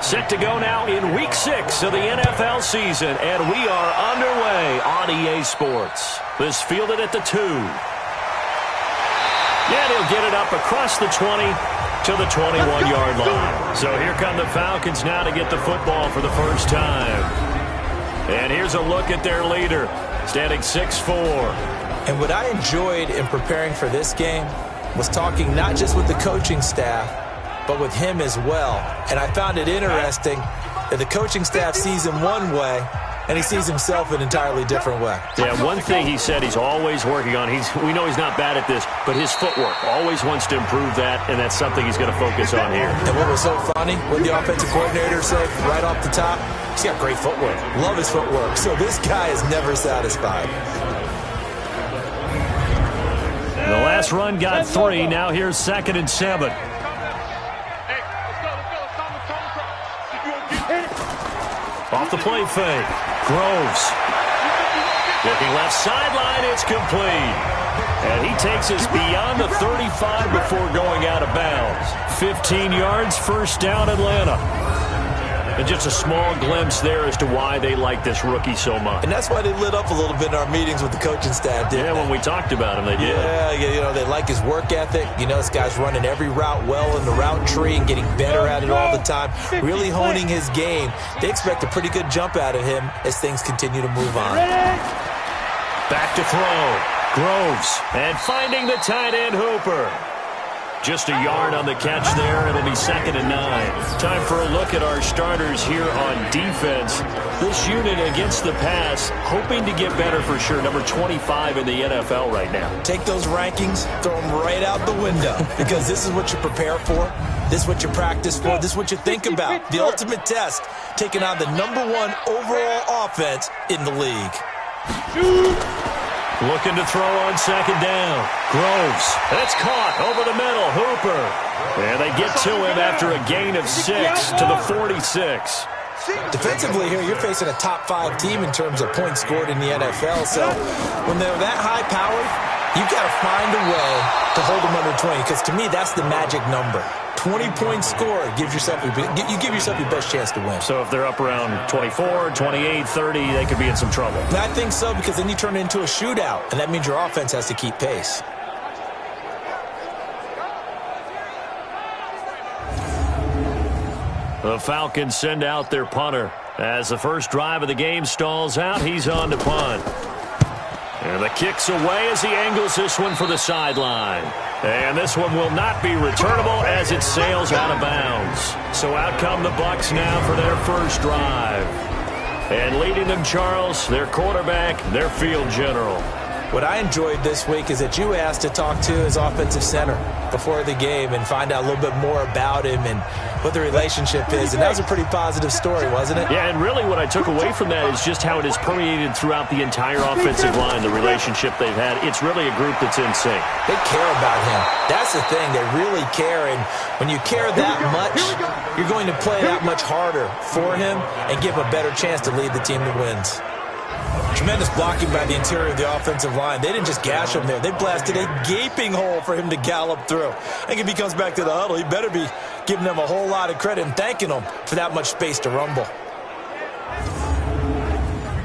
Set to go now in Week 6 of the NFL season, and we are underway on EA Sports. This fielded at the 2. And he'll get it up across the 20 to the 21-yard line. So here come the Falcons now to get the football for the first time. And here's a look at their leader, standing 6'4". And what I enjoyed in preparing for this game was talking not just with the coaching staff, but with him as well. And I found it interesting that the coaching staff sees him one way, and he sees himself an entirely different way. Yeah, one thing he said he's always working on, we know he's not bad at this, but his footwork, always wants to improve that, and that's something he's going to focus on here. And what was so funny, what the offensive coordinator said right off the top, he's got great footwork. Love his footwork. So this guy is never satisfied. The last run got 3. Now here's 2nd and 7. Off the play fake. Groves. Looking left sideline. It's complete. And he takes us beyond the 35 before going out of bounds. 15 yards, first down, Atlanta. And just a small glimpse there as to why they like this rookie so much. And that's why they lit up a little bit in our meetings with the coaching staff, didn't they? When we talked about him, they did. Yeah, you know, they like his work ethic. You know, this guy's running every route well in the route tree and getting better at it all the time, really honing his game. They expect a pretty good jump out of him as things continue to move on. Back to throw. Groves. And finding the tight end, Hooper. Just a yard on the catch there. It'll be 2nd and 9. Time for a look at our starters here on defense. This unit against the pass, hoping to get better for sure. Number 25 in the NFL right now. Take those rankings, throw them right out the window, because this is what you prepare for. This is what you practice for. This is what you think about. The ultimate test, taking on the #1 overall offense in the league. Looking to throw on 2nd down. Groves. That's caught over the middle. Hooper. And they get to him after a gain of 6 to the 46. Defensively here, you're facing a top 5 team in terms of points scored in the NFL. So when they're that high-powered, you've got to find a way to hold them under 20, because to me, that's the magic number. 20-point score gives yourself, you give yourself your best chance to win. So if they're up around 24, 28, 30, they could be in some trouble. I think so, because then you turn it into a shootout, and that means your offense has to keep pace. The Falcons send out their punter. As the first drive of the game stalls out, he's on to punt. And the kick's away as he angles this one for the sideline. And this one will not be returnable as it sails out of bounds. So out come the Bucs now for their first drive. And leading them, Charles, their quarterback, their field general. What I enjoyed this week is that you asked to talk to his offensive center before the game and find out a little bit more about him and what the relationship is. And that was a pretty positive story, wasn't it? Yeah, and really what I took away from that is just how it has permeated throughout the entire offensive line, the relationship they've had. It's really a group that's in sync. They care about him. That's the thing. They really care. And when you care that much, you're going to play that much harder for him and give him a better chance to lead the team that wins. Tremendous blocking by the interior of the offensive line. They didn't just gash him there. They blasted a gaping hole for him to gallop through. I think if he comes back to the huddle, he better be giving them a whole lot of credit and thanking them for that much space to rumble.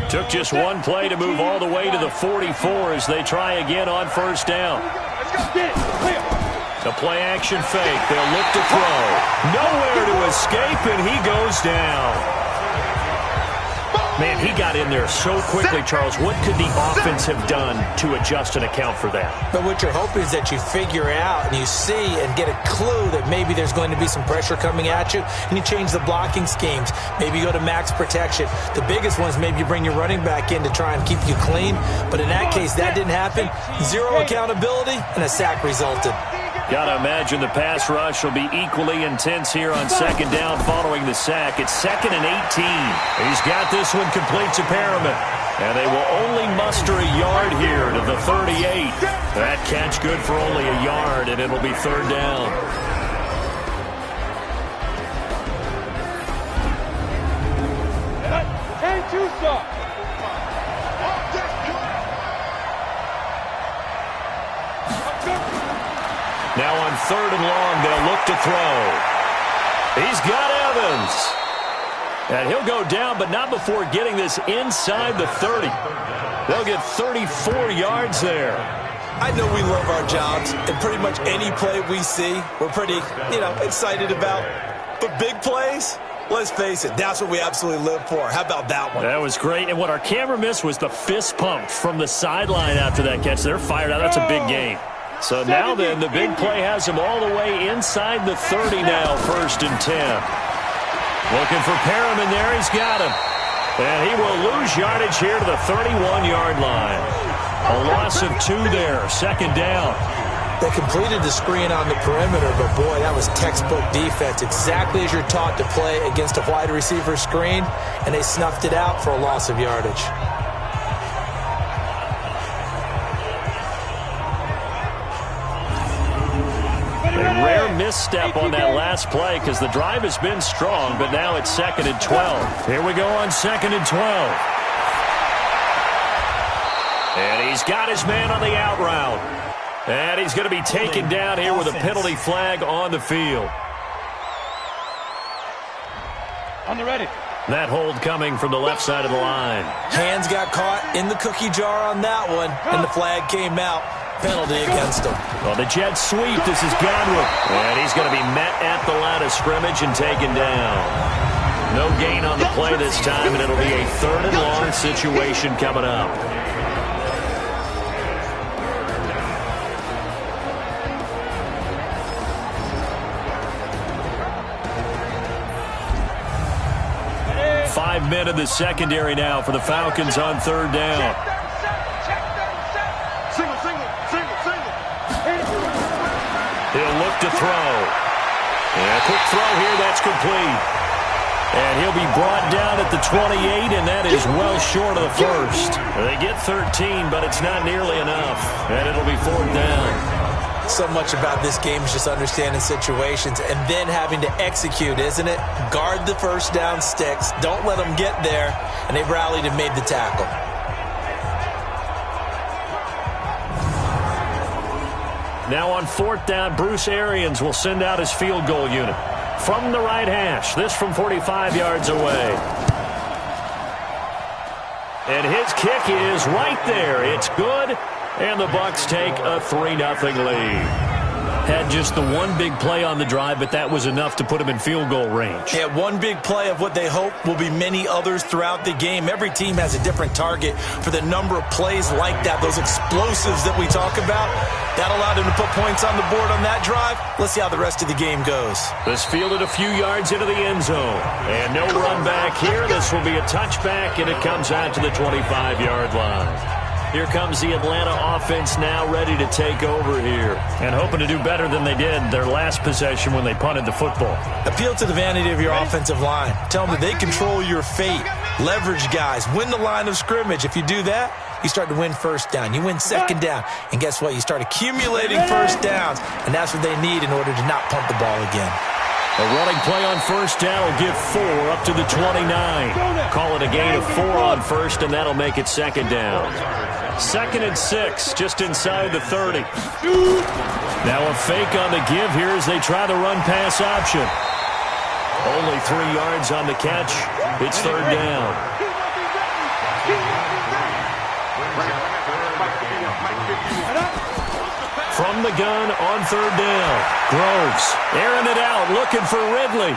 Took just one play to move all the way to the 44 as they try again on first down. The play action fake. They'll look to throw. Nowhere to escape, and he goes down. Man, he got in there so quickly, Charles. What could the offense have done to adjust and account for that? But what you're hoping is that you figure out and you see and get a clue that maybe there's going to be some pressure coming at you, and you change the blocking schemes. Maybe you go to max protection. The biggest one is maybe you bring your running back in to try and keep you clean. But in that case, that didn't happen. Zero accountability, and a sack resulted. Got to imagine the pass rush will be equally intense here on 2nd down following the sack. It's 2nd and 18. He's got this one complete to Perriman. And they will only muster a yard here to the 38. That catch good for only a yard, and it'll be 3rd down. Now on 3rd and long, they'll look to throw. He's got Evans. And he'll go down, but not before getting this inside the 30. They'll get 34 yards there. I know we love our jobs, and pretty much any play we see, we're pretty, excited about. But big plays, let's face it, that's what we absolutely live for. How about that one? That was great. And what our camera missed was the fist pump from the sideline after that catch. They're fired out. That's a big gain. So now then, the big play has him all the way inside the 30 now, 1st and 10. Looking for Perriman there. He's got him. And he will lose yardage here to the 31-yard line. A loss of 2 there. 2nd down. They completed the screen on the perimeter, but boy, that was textbook defense. Exactly as you're taught to play against a wide receiver screen, and they snuffed it out for a loss of yardage. A rare misstep on that last play because the drive has been strong, but now it's 2nd and 12. Here we go on 2nd and 12. And he's got his man on the out route. And he's going to be taken down here with a penalty flag on the field. On the ready. That hold coming from the left side of the line. Hands got caught in the cookie jar on that one, and the flag came out. Penalty against him. Well, the jet sweep. This is Godwin. And he's going to be met at the line of scrimmage and taken down. No gain on the play this time, and it'll be a 3rd and long situation coming up. Five men in the secondary now for the Falcons on 3rd down. He'll look to throw. And a quick throw here, that's complete. And he'll be brought down at the 28, and that is well short of the 1st. They get 13, but it's not nearly enough. And it'll be 4th down. So much about this game is just understanding situations and then having to execute, isn't it? Guard the 1st down sticks. Don't let them get there. And they've rallied and made the tackle. Now on 4th down, Bruce Arians will send out his field goal unit. From the right hash, this from 45 yards away. And his kick is right there. It's good, and the Bucs take a 3-0 lead. Had just the one big play on the drive, but that was enough to put him in field goal range. Yeah, one big play of what they hope will be many others throughout the game. Every team has a different target for the number of plays like that, those explosives that we talk about. That allowed him to put points on the board on that drive. Let's see how the rest of the game goes. This fielded a few yards into the end zone. And no run back here. This will be a touchback, and it comes out to the 25-yard line. Here comes the Atlanta offense now ready to take over here and hoping to do better than they did their last possession when they punted the football. Appeal to the vanity of your offensive line. Tell them that they control your fate. Leverage guys. Win the line of scrimmage. If you do that, you start to win 1st down. You win 2nd down. And guess what? You start accumulating 1st downs. And that's what they need in order to not punt the ball again. A running play on 1st down will give 4 up to the 29. Call it a gain of 4 on 1st, and that'll make it 2nd down. 2nd and 6, just inside the 30. Now a fake on the give here as they try the run-pass option. Only 3 yards on the catch. It's 3rd down. From the gun on 3rd down. Groves airing it out, looking for Ridley.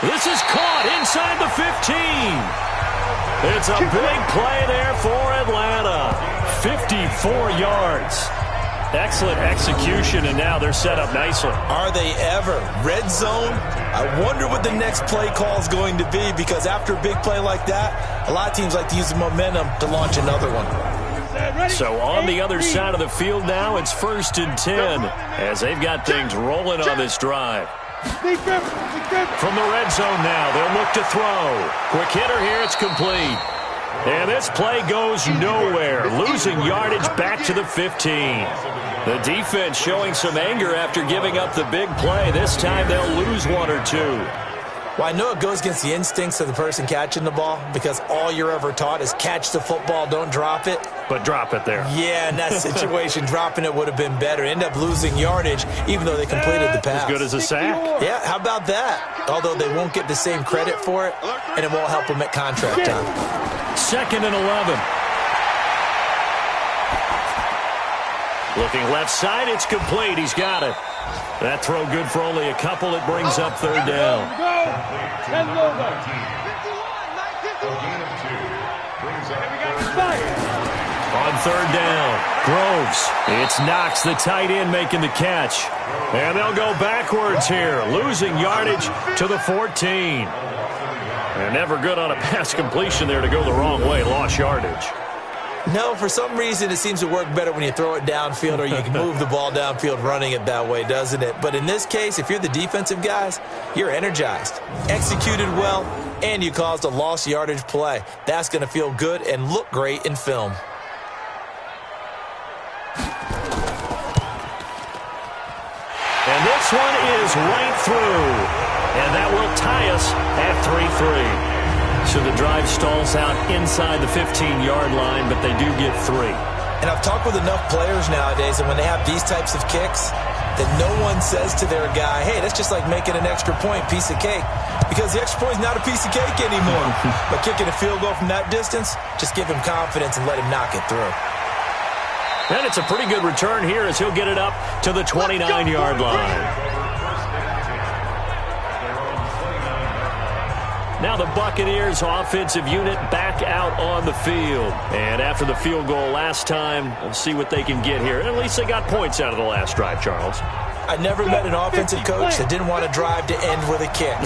This is caught inside the 15. It's a big play there for Atlanta. 54 yards. Excellent execution, and now they're set up nicely. Are they ever? Red zone? I wonder what the next play call is going to be, because after a big play like that, a lot of teams like to use the momentum to launch another one. So on the other side of the field now, it's 1st and 10 as they've got things rolling on this drive. From the red zone now, they'll look to throw. Quick hitter here, it's complete. And this play goes nowhere, losing yardage back to the 15. The defense showing some anger after giving up the big play. This time they'll lose 1 or 2. Well, I know it goes against the instincts of the person catching the ball because all you're ever taught is catch the football, don't drop it. But drop it there. Yeah, in that situation, dropping it would have been better. End up losing yardage, even though they completed the pass. As good as a sack. Yeah, how about that? Although they won't get the same credit for it, and it won't help them at contract time. 2nd and 11. Looking left side, it's complete. He's got it. That throw good for only a couple. It brings up 3rd down. On 3rd down, Groves. It's Knox, the tight end, making the catch. And they'll go backwards here, losing yardage to the 14. And never good on a pass completion there to go the wrong way. Lost yardage. No, for some reason it seems to work better when you throw it downfield or you can move the ball downfield running it that way, doesn't it? But in this case, if you're the defensive guys, you're energized, executed well, and you caused a lost yardage play. That's going to feel good and look great in film. And this one is right through. And that will tie us at 3-3. So the drive stalls out inside the 15-yard line, but they do get 3. And I've talked with enough players nowadays, and when they have these types of kicks, that no one says to their guy, hey, that's just like making an extra point, piece of cake. Because the extra point is not a piece of cake anymore. But kicking a field goal from that distance, just give him confidence and let him knock it through. And it's a pretty good return here as he'll get it up to the 29-yard line. Now the Buccaneers offensive unit back out on the field. And after the field goal last time, we'll see what they can get here. And at least they got points out of the last drive, Charles. I never met an offensive coach that didn't want to drive to end with a kick.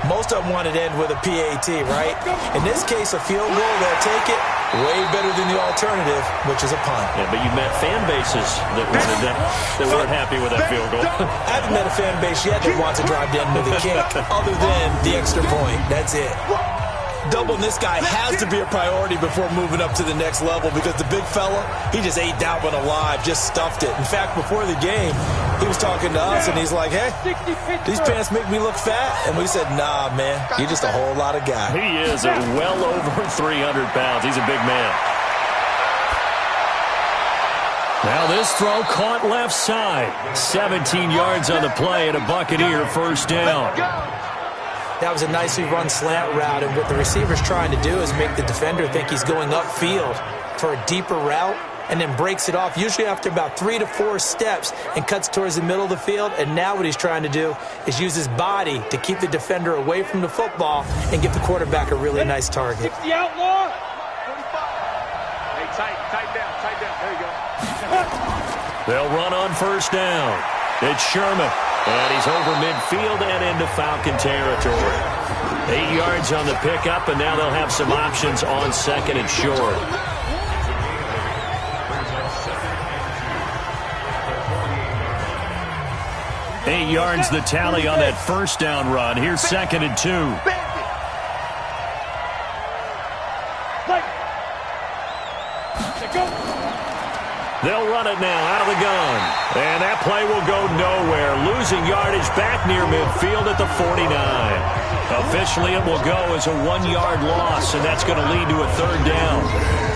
Most of them wanted to end with a PAT, right? In this case, a field goal, they'll take it way better than the alternative, which is a punt. Yeah, but you met fan bases that wanted that weren't happy with that field goal. I haven't met a fan base yet that wants to drive to end with a kick, other than the extra point. That's it. Doubling this guy has to be a priority before moving up to the next level because the big fella, he just ate that one alive, just stuffed it. In fact, before the game, he was talking to us, and he's like, hey, these pants make me look fat. And we said, nah, man, you're just a whole lot of guy. He is well over 300 pounds. He's a big man. Now this throw caught left side. 17 yards on the play and a Buccaneer first down. That was a nicely run slant route, and what the receiver's trying to do is make the defender think he's going upfield for a deeper route and then breaks it off, usually after about 3 to 4 steps, and cuts towards the middle of the field. And now what he's trying to do is use his body to keep the defender away from the football and give the quarterback a really nice target. 60 outlaw. 45. Hey, tight down. There you go. They'll run on first down. It's Sherman. And he's over midfield and into Falcon territory. 8 yards on the pickup, and now they'll have some options on 2nd and short. Eight yards the tally on that first down run. Here's 2nd and 2. They'll run it now out of the gun. And that play will go nowhere. Losing yardage back near midfield at the 49. Officially, it will go as a 1-yard loss, and that's going to lead to a 3rd down.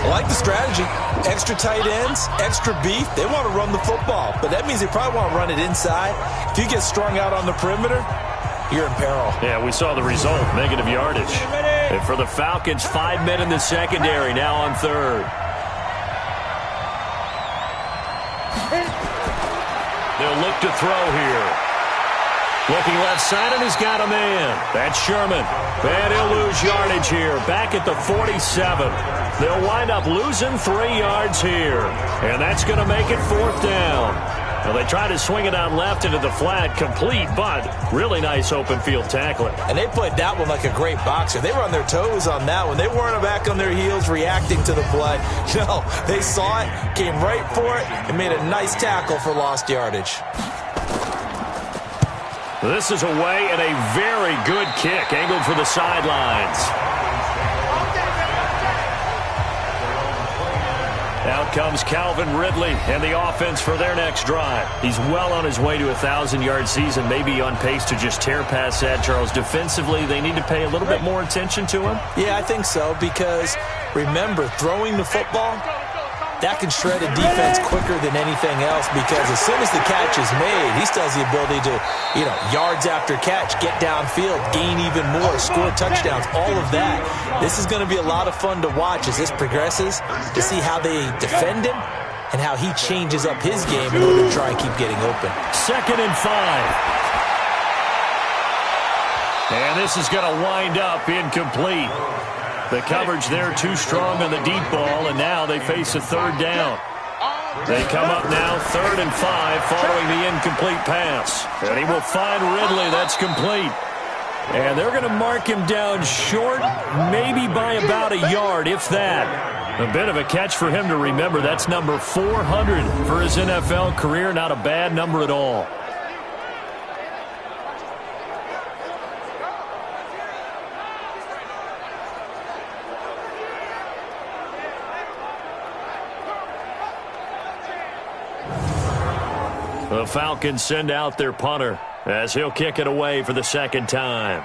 I like the strategy. Extra tight ends, extra beef. They want to run the football, but that means they probably want to run it inside. If you get strung out on the perimeter, you're in peril. Yeah, we saw the result, negative yardage. And for the Falcons, 5 men in the secondary, now on 3rd. They'll look to throw here. Looking left side, and he's got a man. That's Sherman. And he'll lose yardage here, back at the 47. They'll wind up losing 3 yards here. And that's going to make it 4th down. Well, they try to swing it out left into the flat, complete, but really nice open field tackling. And they played that one like a great boxer. They were on their toes on that one. They weren't back on their heels reacting to the play. No, they saw it, came right for it, and made a nice tackle for lost yardage. This is away and a very good kick, angled for the sidelines. Out comes Calvin Ridley and the offense for their next drive. He's well on his way to a 1,000-yard season, maybe on pace to just tear past that, Charles. Defensively, they need to pay a little bit more attention to him? Yeah, I think so, because remember, throwing the football, that can shred a defense quicker than anything else, because as soon as the catch is made, he still has the ability to, yards after catch, get downfield, gain even more, score touchdowns, all of that. This is going to be a lot of fun to watch as this progresses, to see how they defend him and how he changes up his game in order to try and keep getting open. 2nd and 5. And this is going to wind up incomplete. The coverage there too strong on the deep ball, and now they face a 3rd down. They come up now 3rd and 5 following the incomplete pass. And he will find Ridley. That's complete. And they're going to mark him down short, maybe by about a yard, if that. A bit of a catch for him to remember. That's number 400 for his NFL career. Not a bad number at all. The Falcons send out their punter as he'll kick it away for the 2nd time.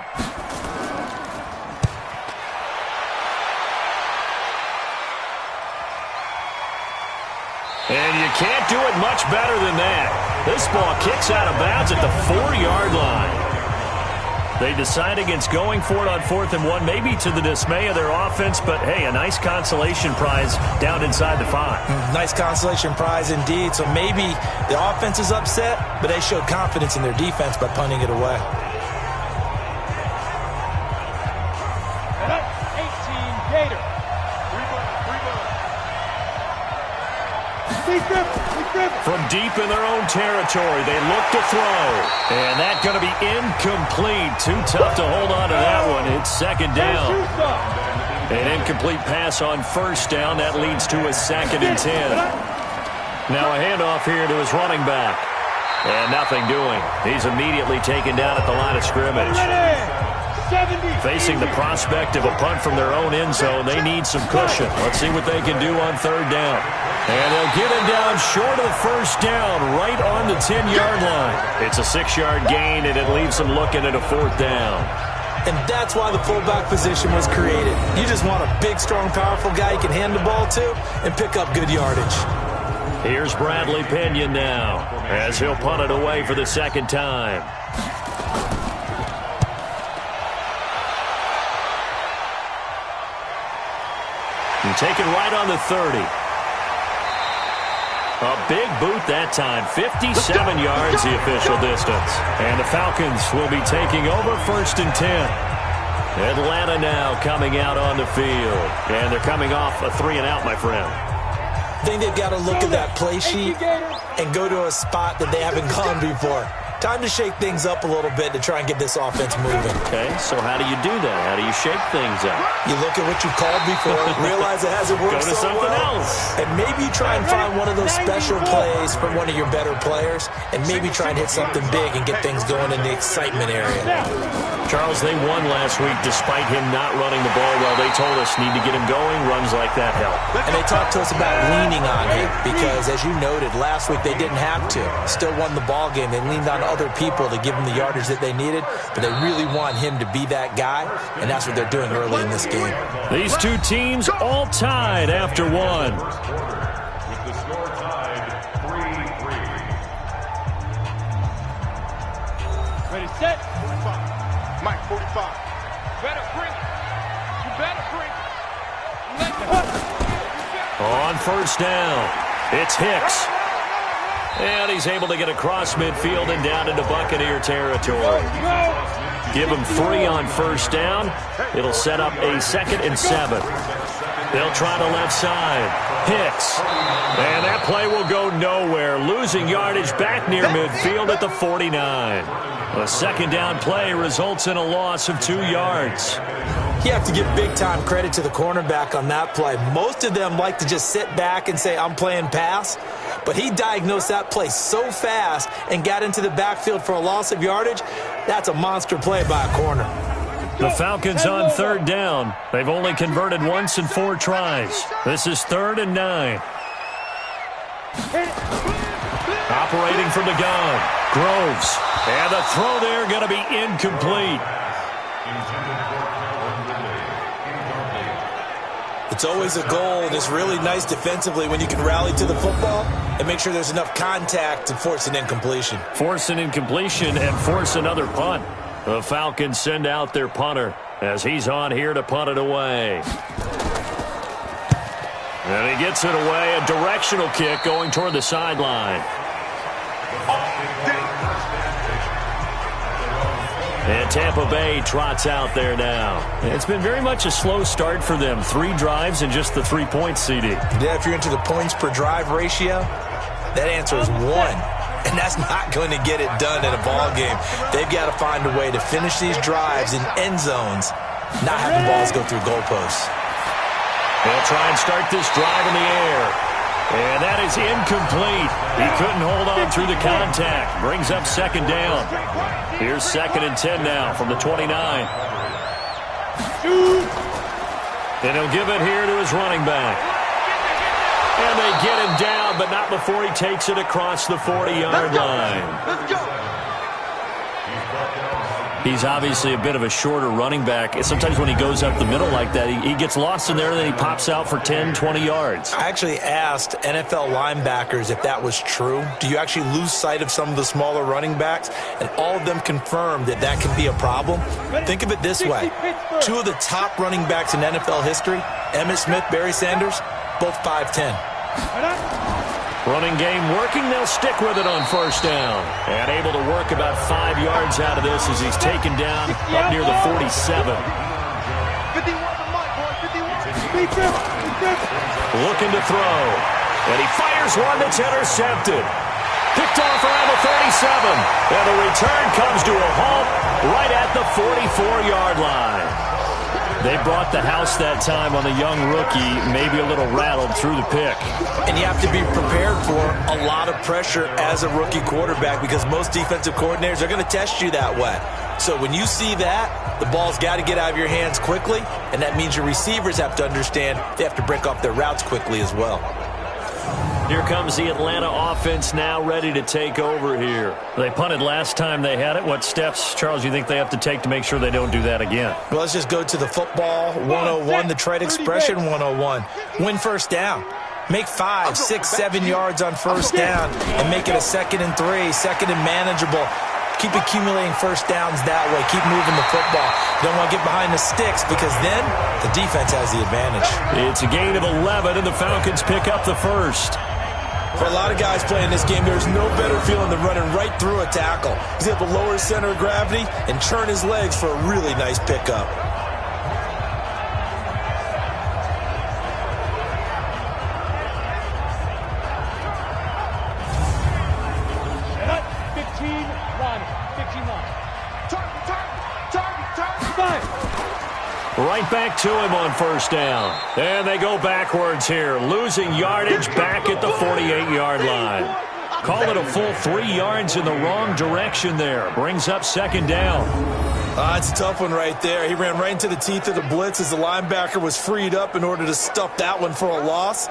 And you can't do it much better than that. This ball kicks out of bounds at the 4-yard line. They decide against going for it on 4th and 1, maybe to the dismay of their offense, but hey, a nice consolation prize down inside the 5. Nice consolation prize indeed. So maybe the offense is upset, but they showed confidence in their defense by punting it away. 18 Gator. From deep in their own territory, they look to throw. And that's going to be incomplete. Too tough to hold on to that one. It's 2nd down. An incomplete pass on 1st down. That leads to a 2nd and 10. Now a handoff here to his running back. And nothing doing. He's immediately taken down at the line of scrimmage. Facing the prospect of a punt from their own end zone, they need some cushion. Let's see what they can do on 3rd down. And they'll get him down short of the 1st down, right on the 10-yard line. It's a 6-yard gain, and it leaves them looking at a 4th down. And that's why the fullback position was created. You just want a big, strong, powerful guy you can hand the ball to and pick up good yardage. Here's Bradley Pinion now, as he'll punt it away for the 2nd time. And taken right on the 30. A big boot that time. 57 yards the official distance. And the Falcons will be taking over 1st and 10. Atlanta now coming out on the field. And they're coming off a 3-and-out, my friend. I think they've got to look at that play sheet and go to a spot that they haven't gone before. Time to shake things up a little bit to try and get this offense moving. Okay, so how do you do that? How do you shake things up? You look at what you called before, realize it hasn't worked so well. Go to something else. And maybe you try and find one of those special plays from one of your better players, and maybe try and hit something big and get things going in the excitement area. Charles, they won last week despite him not running the ball well. They told us need to get him going. Runs like that help. And they talked to us about leaning on him because, as you noted, last week they didn't have to. Still won the ball game. They leaned on other people to give them the yardage that they needed, but they really want him to be that guy, and that's what they're doing early in this game. These two teams all tied after one. With the score tied 3-3. Ready, set. 45. Mike, 45. Better bring it. You better bring it. On 1st down, it's Hicks. And he's able to get across midfield and down into Buccaneer territory. Give him 3 on 1st down. It'll set up a 2nd and 7. They'll try the left side. Hicks. And that play will go nowhere. Losing yardage back near midfield at the 49. A 2nd down play results in a loss of 2 yards. You have to give big-time credit to the cornerback on that play. Most of them like to just sit back and say, I'm playing pass. But he diagnosed that play so fast and got into the backfield for a loss of yardage. That's a monster play by a corner. The Falcons on 3rd down. They've only converted once in 4 tries. This is 3rd and 9. Operating from the gun. Groves. And the throw there going to be incomplete. It's always a goal, and it's really nice defensively when you can rally to the football and make sure there's enough contact to force an incompletion. Force an incompletion and force another punt. The Falcons send out their punter as he's on here to punt it away. And he gets it away, a directional kick going toward the sideline. And Tampa Bay trots out there now. It's been very much a slow start for them. 3 drives and just the 3 points, CD. Yeah, if you're into the points per drive ratio, that answer is 1. And that's not going to get it done in a ball game. They've got to find a way to finish these drives in end zones, not have the balls go through goalposts. They'll try and start this drive in the air. And that is incomplete. He couldn't hold on through the contact. Brings up second down. Here's 2nd and 10 now from the 29. And he'll give it here to his running back. And they get him down, but not before he takes it across the 40-yard line. Let's go. He's obviously a bit of a shorter running back. Sometimes when he goes up the middle like that, he gets lost in there, and then he pops out for 10, 20 yards. I actually asked NFL linebackers if that was true. Do you actually lose sight of some of the smaller running backs? And all of them confirmed that that can be a problem. Think of it this way. 2 of the top running backs in NFL history, Emmitt Smith, Barry Sanders, both 5'10". Running game working. They'll stick with it on first down. And able to work about 5 yards out of this as he's taken down up near the 47. 51 to Mike, boy. 51. Looking to throw. And he fires one that's intercepted. Picked off around the 37. And the return comes to a halt right at the 44-yard line. They brought the house that time on the young rookie, maybe a little rattled through the pick. And you have to be prepared for a lot of pressure as a rookie quarterback because most defensive coordinators are going to test you that way. So when you see that, the ball's got to get out of your hands quickly, and that means your receivers have to understand they have to break off their routes quickly as well. Here comes the Atlanta offense now ready to take over here. They punted last time they had it. What steps, Charles, you think they have to take to make sure they don't do that again? Well, let's just go to the football 101, the trade expression 101. Win first down. Make 5, 6, 7 yards on first down and make it a 2nd and 3, 2nd and manageable. Keep accumulating first downs that way. Keep moving the football. You don't want to get behind the sticks because then the defense has the advantage. It's a gain of 11, and the Falcons pick up the first. For a lot of guys playing this game, there's no better feeling than running right through a tackle. He's able to lower his center of gravity and turn his legs for a really nice pickup. Right back to him on first down. And they go backwards here, losing yardage back at the 48-yard line. Call it a full 3 yards in the wrong direction there. Brings up second down. It's a tough one right there. He ran right into the teeth of the blitz as the linebacker was freed up in order to stuff that one for a loss.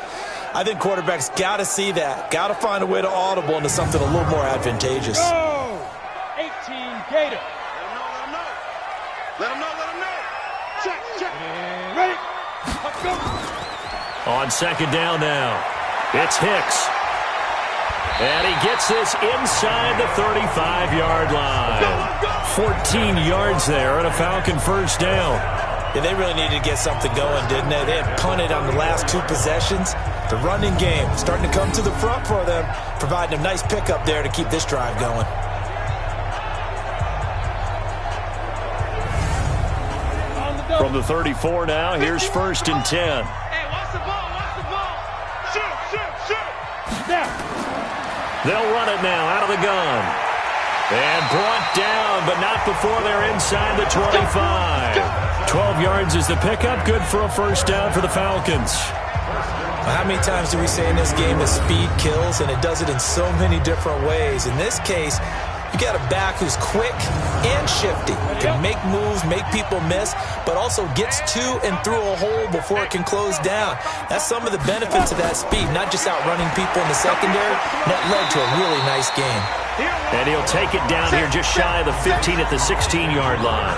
I think quarterbacks got to see that. Got to find a way to audible into something a little more advantageous. Go! 18 Gator. Let him know. Check. Ready? Let's go. On second down now, it's Hicks. And he gets this inside the 35-yard line. 14 yards there and a Falcon first down. Yeah, they really needed to get something going, didn't they? They had punted on the last 2 possessions. The running game starting to come to the front for them, providing a nice pickup there to keep this drive going. From the 34 now, here's 1st and 10. Hey, watch the ball. Shoot. Now. They'll run it now out of the gun. And brought down, but not before they're inside the 25. 12 yards is the pickup. Good for a first down for the Falcons. How many times do we say in this game that speed kills, and it does it in so many different ways? In this case, You got a back who's quick and shifty. Can make moves, make people miss, but also gets to and through a hole before it can close down. That's some of the benefits of that speed, not just outrunning people in the secondary. That led to a really nice game. And he'll take it down here just shy of the 15 at the 16-yard line.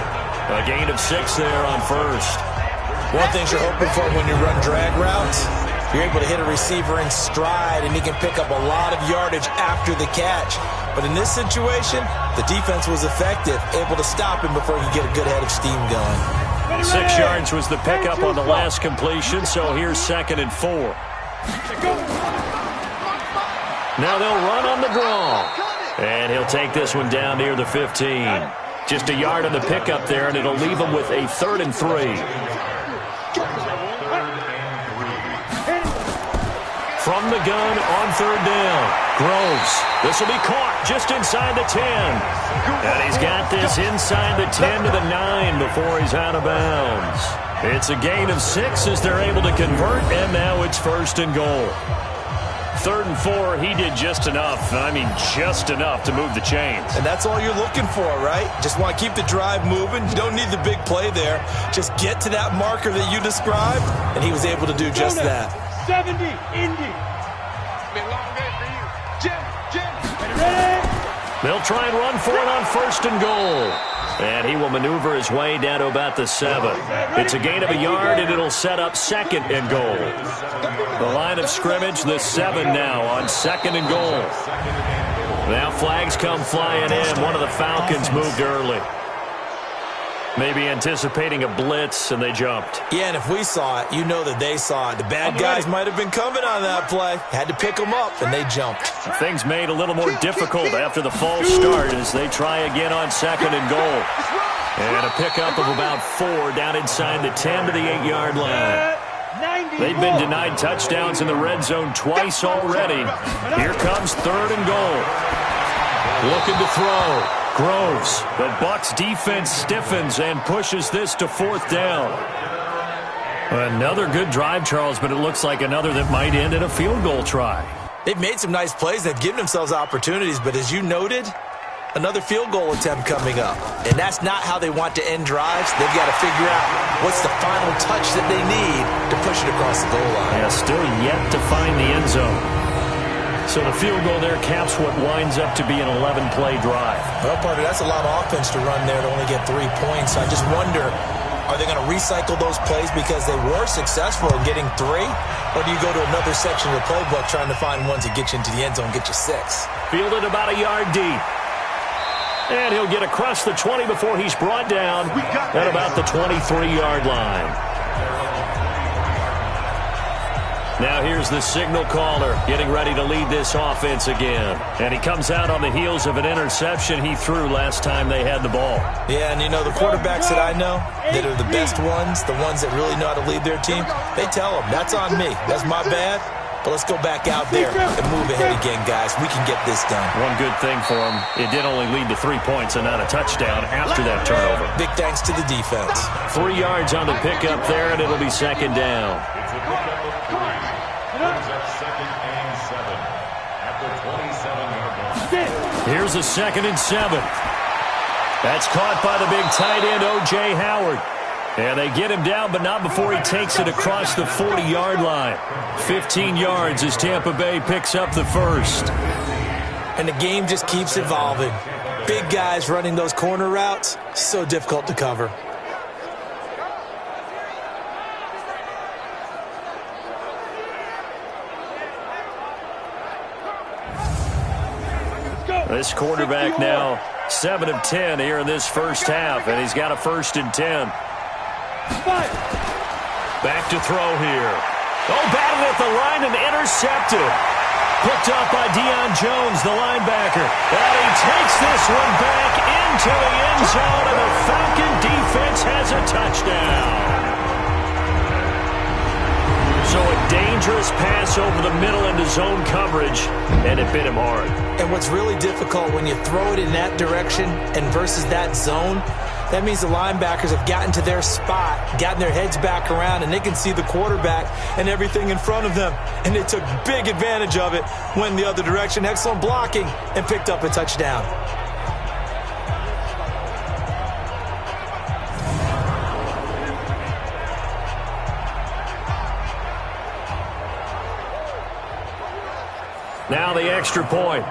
A gain of 6 there on first. One thing you're hoping for when you run drag routes, you're able to hit a receiver in stride, and he can pick up a lot of yardage after the catch. But in this situation, the defense was effective, able to stop him before he could get a good head of steam going. 6 yards was the pickup on the last completion, so here's 2nd and 4. Now they'll run on the draw. And he'll take this one down near the 15. Just a yard on the pickup there, and it'll leave him with a 3rd and 3. From the gun on 3rd down. Groves. This will be caught just inside the 10. And he's got this inside the 10 to the 9 before he's out of bounds. It's a gain of 6 as they're able to convert, and now it's 1st and goal. 3rd and 4, he did just enough. I mean, just enough to move the chains. And that's all you're looking for, right? Just want to keep the drive moving. You don't need the big play there. Just get to that marker that you described, and he was able to do just that. 70, Indy. Been a long day for you. Jim. Ready? They'll try and run for it on 1st and goal. And he will maneuver his way down to about the 7. It's a gain of a yard, and it'll set up 2nd and goal. The line of scrimmage, the 7 now on 2nd and goal. Now flags come flying in. One of the Falcons moved early. Maybe anticipating a blitz, and they jumped. Yeah, and if we saw it, you know that they saw it. The bad guys might have been coming on that play. Had to pick them up, and they jumped. Things made a little more difficult after the false start as they try again on 2nd and goal. And a pickup of about 4 down inside the 10 to the 8-yard line. They've been denied touchdowns in the red zone twice already. Here comes 3rd and goal. Looking to throw. Groves. The Bucs defense stiffens and pushes this to 4th down. Another good drive, Charles, but it looks like another that might end in a field goal try. They've made some nice plays. They've given themselves opportunities, but as you noted, another field goal attempt coming up. And that's not how they want to end drives. They've got to figure out what's the final touch that they need to push it across the goal line. Yeah, still yet to find the end zone. So the field goal there caps what winds up to be an 11-play drive. Well, partner, that's a lot of offense to run there to only get 3 points. I just wonder, are they going to recycle those plays because they were successful in getting 3? Or do you go to another section of the playbook trying to find ones that get you into the end zone and get you 6? Fielded about a yard deep. And he'll get across the 20 before he's brought down at about the 23-yard line. Now here's the signal caller getting ready to lead this offense again. And he comes out on the heels of an interception he threw last time they had the ball. Yeah, and you know, the quarterbacks that I know that are the best ones, the ones that really know how to lead their team, they tell them, that's on me. That's my bad. But let's go back out there and move ahead again, guys. We can get this done. One good thing for him, it did only lead to 3 points and not a touchdown after that turnover. Big thanks to the defense. 3 yards on the pickup there, and it'll be 2nd down. Here's a 2nd and 7. That's caught by the big tight end, O.J. Howard. And they get him down, but not before he takes it across the 40-yard line. 15 yards as Tampa Bay picks up the 1st. And the game just keeps evolving. Big guys running those corner routes, so difficult to cover. This quarterback now 7 of 10 here in this first half, and he's got a 1st and 10. Back to throw here. Oh, batted at the line and intercepted. Picked up by Deion Jones, the linebacker. And he takes this one back into the end zone, and the Falcon defense has a touchdown. So a dangerous pass over the middle into zone coverage, and it bit him hard. And what's really difficult when you throw it in that direction and versus that zone, that means the linebackers have gotten to their spot, gotten their heads back around, and they can see the quarterback and everything in front of them. And they took big advantage of it, went the other direction, excellent blocking, and picked up a touchdown. Now the extra point.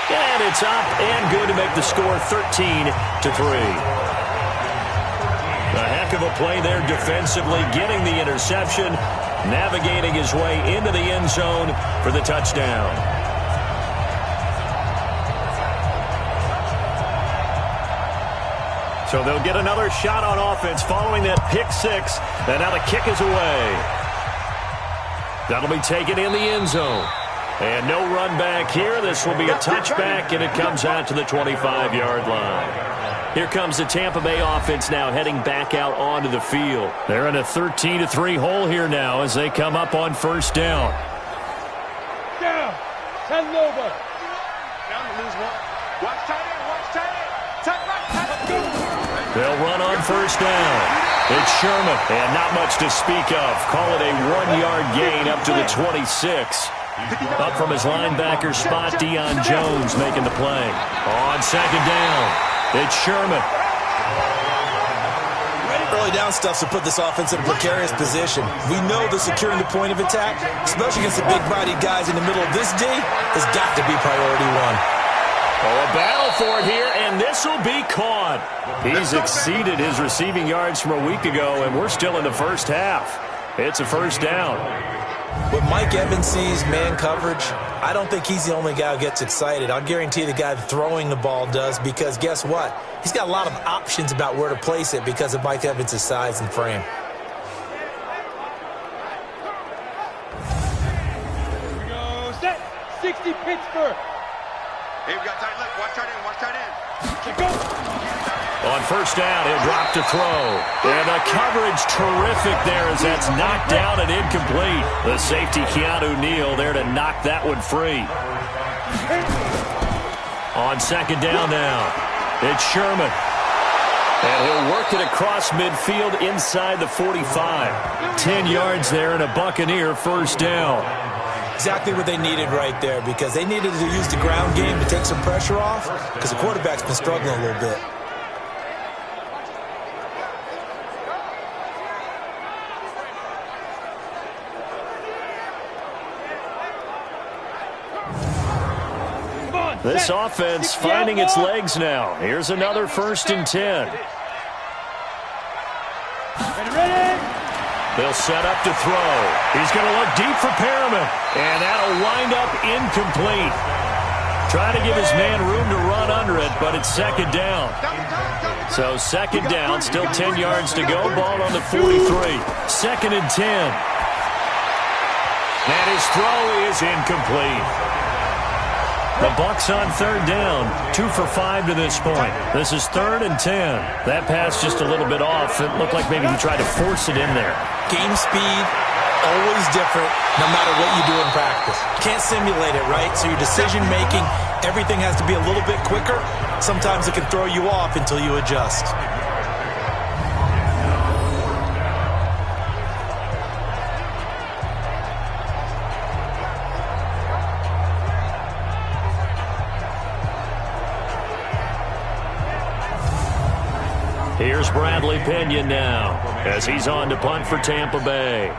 And it's up and good to make the score 13-3. A heck of a play there defensively, getting the interception, navigating his way into the end zone for the touchdown. So they'll get another shot on offense following that pick six, and now the kick is away. That'll be taken in the end zone. And no run back here. This will be a touchback, and it comes out to the 25-yard line. Here comes the Tampa Bay offense now heading back out onto the field. They're in a 13-3 hole here now as they come up on first down. Down. Turn over. Down to lose one. Watch tight end. Watch tight end. Tight right. Tight. They'll run on first down. It's Sherman, and not much to speak of. Call it a 1-yard gain up to the 26. Up from his linebacker spot, Deion Jones making the play. On second down. It's Sherman. Early down stuff to put this offense in a precarious position. We know that securing the point of attack, especially against the big-bodied guys in the middle of this D, has got to be priority one. Oh, a battle for it here, and this will be caught. He's exceeded his receiving yards from a week ago, and we're still in the first half. It's a first down. When Mike Evans sees man coverage, I don't think he's the only guy who gets excited. I'll guarantee the guy throwing the ball does, because guess what? He's got a lot of options about where to place it because of Mike Evans' size and frame. Here we go. Set. 60 Pittsburgh. Hey, we got tight left. Watch tight end. Watch tight end. Go. On first down, he'll drop to throw. And the coverage terrific there as that's knocked down and incomplete. The safety, Keanu Neal, there to knock that one free. On second down now, it's Sherman. And he'll work it across midfield inside the 45. 10 yards there and a Buccaneer first down. Exactly what they needed right there, because they needed to use the ground game to take some pressure off, because the quarterback's been struggling a little bit. This offense finding its legs now. Here's another 1st and 10. They'll set up to throw. He's going to look deep for Perriman. And that'll wind up incomplete. Trying to give his man room to run under it, but it's second down. So second down, still 10 yards to go. Ball on the 43. 2nd and 10. And his throw is incomplete. The Bucs on third down, 2 for 5 to this point. This is 3rd and 10. That pass just a little bit off. It looked like maybe he tried to force it in there. Game speed, always different, no matter what you do in practice. Can't simulate it, right? So your decision-making, everything has to be a little bit quicker. Sometimes it can throw you off until you adjust. Here's Bradley Pinion now as he's on to punt for Tampa Bay.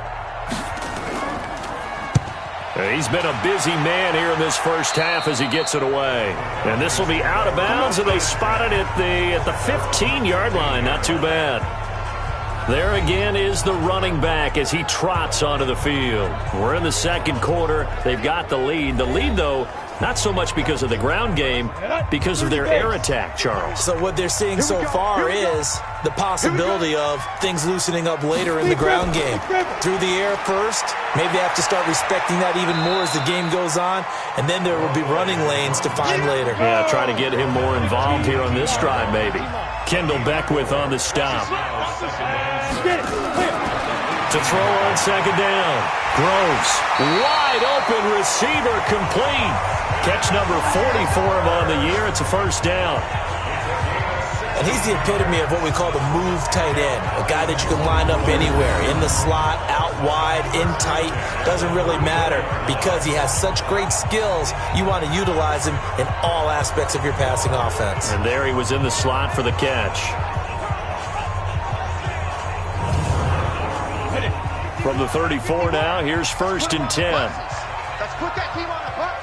He's been a busy man here in this first half as he gets it away. And this will be out of bounds, and they spot it at the 15-yard line. Not too bad. There again is the running back as he trots onto the field. We're in the second quarter. They've got the lead. The lead, though, not so much because of the ground game, because of their air attack, Charles. So what they're seeing so far is the possibility of things loosening up later in the ground game. Through the air first, maybe they have to start respecting that even more as the game goes on, and then there will be running lanes to find later. Yeah, try to get him more involved here on this drive, maybe. Kendall Beckwith on the stop. To throw on second down. Groves, wide open receiver, complete. Catch number 40 for him on the year. It's a first down. And he's the epitome of what we call the move tight end. A guy that you can line up anywhere. In the slot, out wide, in tight. Doesn't really matter because he has such great skills. You want to utilize him in all aspects of your passing offense. And there he was in the slot for the catch. From the 34 now, here's 1st and 10. Let's put that team on the bus.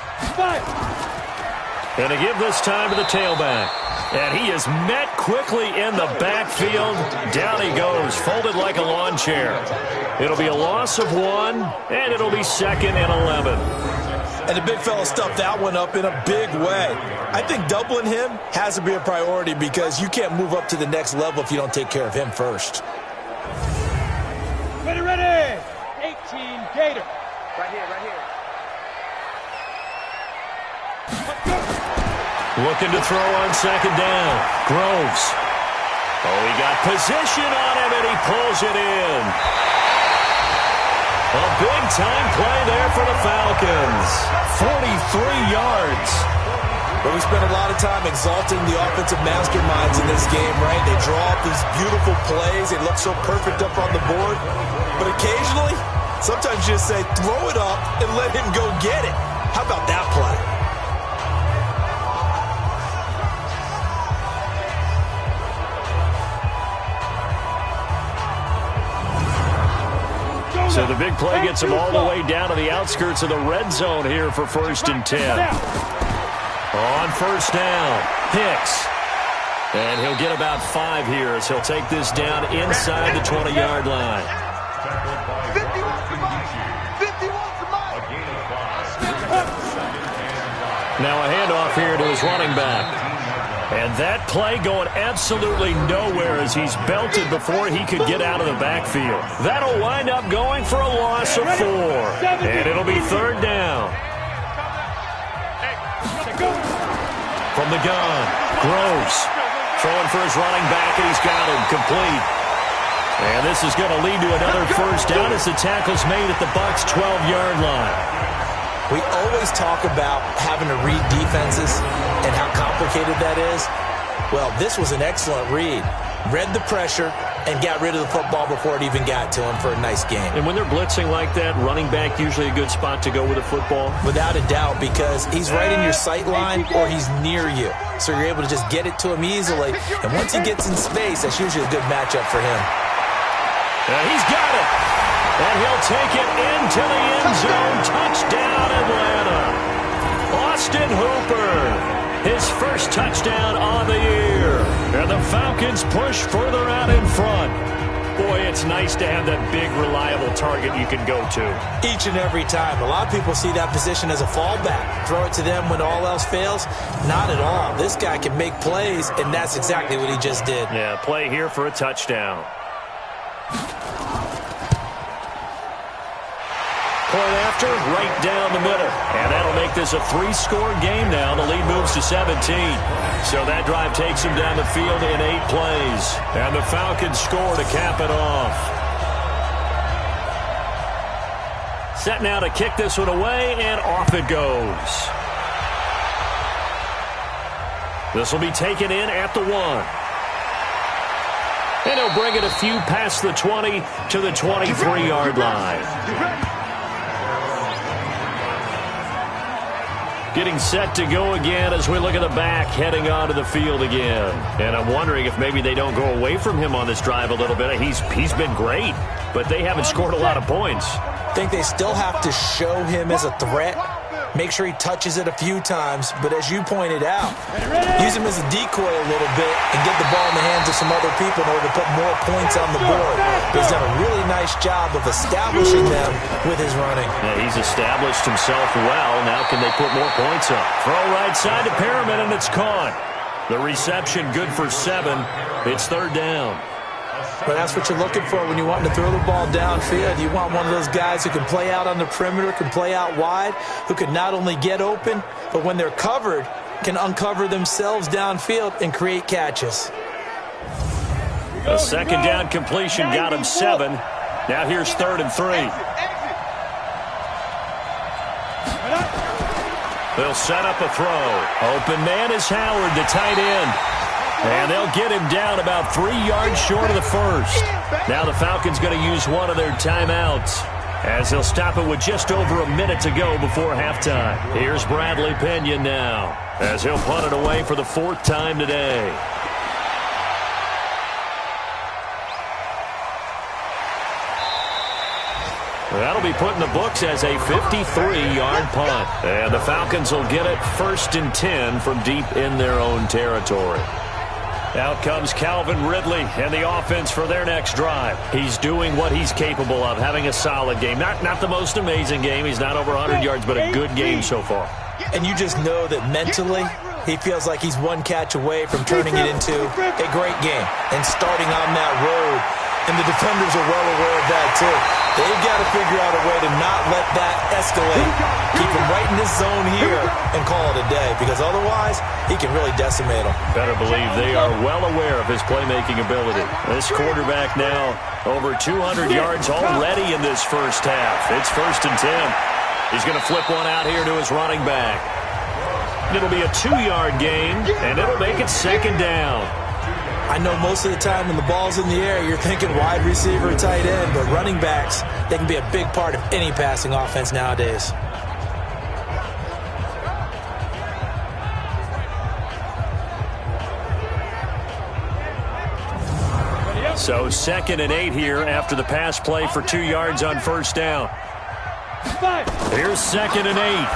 And to give this time to the tailback. And he is met quickly in the backfield. Down he goes, folded like a lawn chair. It'll be a loss of 1, and it'll be 2nd and 11. And the big fella stuffed that one up in a big way. I think doubling him has to be a priority because you can't move up to the next level if you don't take care of him first. Ready, ready. 18 Gator. Right here, right here. Looking to throw on 2nd down. Groves. Oh, he got position on him, and he pulls it in. A big-time play there for the Falcons. 43 yards. But we spent a lot of time exalting the offensive masterminds in this game, right? They draw up these beautiful plays. They look so perfect up on the board. But occasionally, sometimes you just say, throw it up and let him go get it. How about that play? So the big play gets him all the way down to the outskirts of the red zone here for 1st and 10. On 1st down, Hicks. And he'll get about 5 here as he'll take this down inside the 20-yard line. 51 for mine. 51 for mine. Now a handoff here to his running back. And that play going absolutely nowhere as he's belted before he could get out of the backfield. That'll wind up going for a loss of 4. And it'll be 3rd down. From the gun, Groves throwing for his running back, and he's got him complete. And this is going to lead to another 1st down as the tackle's made at the Bucs' 12-yard line. We always talk about having to read defenses and how complicated that is. Well, this was an excellent read. Read the pressure and got rid of the football before it even got to him for a nice game. And when they're blitzing like that, running back usually a good spot to go with a football? Without a doubt, because he's right in your sight line or he's near you. So you're able to just get it to him easily. And once he gets in space, that's usually a good matchup for him. He's got it. And he'll take it into the end zone. Touchdown, Atlanta. Austin Hooper. His first touchdown on the year. And the Falcons push further out in front. Boy, it's nice to have that big, reliable target you can go to. Each and every time. A lot of people see that position as a fallback. Throw it to them when all else fails. Not at all. This guy can make plays, and that's exactly what he just did. Yeah, play here for a touchdown. Point after, right down the middle. And that'll make this a 3-score game now. The lead moves to 17. So that drive takes him down the field in 8 plays. And the Falcons score to cap it off. Set now to kick this one away, and off it goes. This will be taken in at the 1. And he'll bring it a few past the 20 to the 23-yard line. Getting set to go again as we look at the back heading onto the field again. And I'm wondering if maybe they don't go away from him on this drive a little bit. He's been great, but they haven't scored a lot of points. I think they still have to show him as a threat. Make sure he touches it a few times. But as you pointed out, use him as a decoy a little bit and get the ball in the hands of some other people in order to put more points on the board. He's done a really nice job of establishing them with his running. Yeah, he's established himself well. Now can they put more points up? Throw right side to Perriman, and it's caught. The reception good for 7. It's 3rd down. But that's what you're looking for when you want to throw the ball downfield. You want one of those guys who can play out on the perimeter, can play out wide, who can not only get open, but when they're covered, can uncover themselves downfield and create catches. A 2nd down completion got him 7. Now here's 3rd and 3. They'll set up a throw. Open man is Howard, the tight end. And they'll get him down about 3 yards short of the first. Now the Falcons going to use one of their timeouts as they'll stop it with just over a minute to go before halftime. Here's Bradley Pinion now as he'll punt it away for the 4th time today. That'll be put in the books as a 53-yard punt. And the Falcons will get it 1st and 10 from deep in their own territory. Out comes Calvin Ridley and the offense for their next drive. He's doing what he's capable of, having a solid game. Not the most amazing game. He's not over 100 yards, but a good game so far. And you just know that mentally he feels like he's one catch away from turning it into a great game and starting on that road. And the defenders are well aware of that, too. They've got to figure out a way to not let that escalate. Keep him right in this zone here and call it a day, because otherwise he can really decimate them. Better believe they are well aware of his playmaking ability. This quarterback now over 200 yards already in this first half. It's 1st and 10. He's going to flip one out here to his running back. It'll be a 2-yard gain, and it'll make it 2nd down. I know most of the time when the ball's in the air, you're thinking wide receiver, tight end, but running backs, they can be a big part of any passing offense nowadays. So 2nd and 8 here after the pass play for 2 yards on 1st down. Here's 2nd and 8.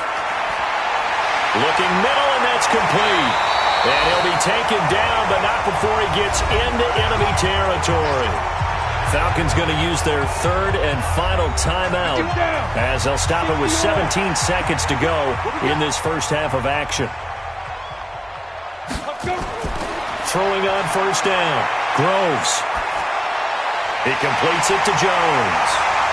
Looking middle, and that's complete. And he'll be taken down, but not before he gets into enemy territory. Falcons going to use their 3rd and final timeout as they'll stop it with 17 seconds to go in this first half of action. Throwing on 1st down, Groves. He completes it to Jones.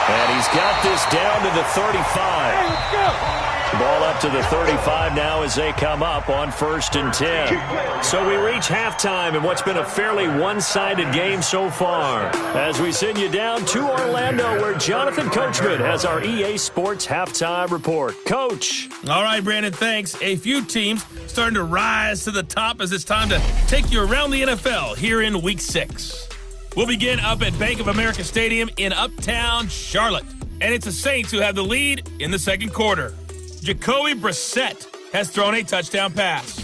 And he's got this down to the 35. Ball up to the 35 now as they come up on 1st and 10. So we reach halftime in what's been a fairly one-sided game so far. As we send you down to Orlando, where Jonathan Coachman has our EA Sports Halftime Report. Coach. All right, Brandon, thanks. A few teams starting to rise to the top as it's time to take you around the NFL here in Week 6. We'll begin up at Bank of America Stadium in Uptown Charlotte. And it's the Saints who have the lead in the 2nd quarter. Jacoby Brissett has thrown a touchdown pass.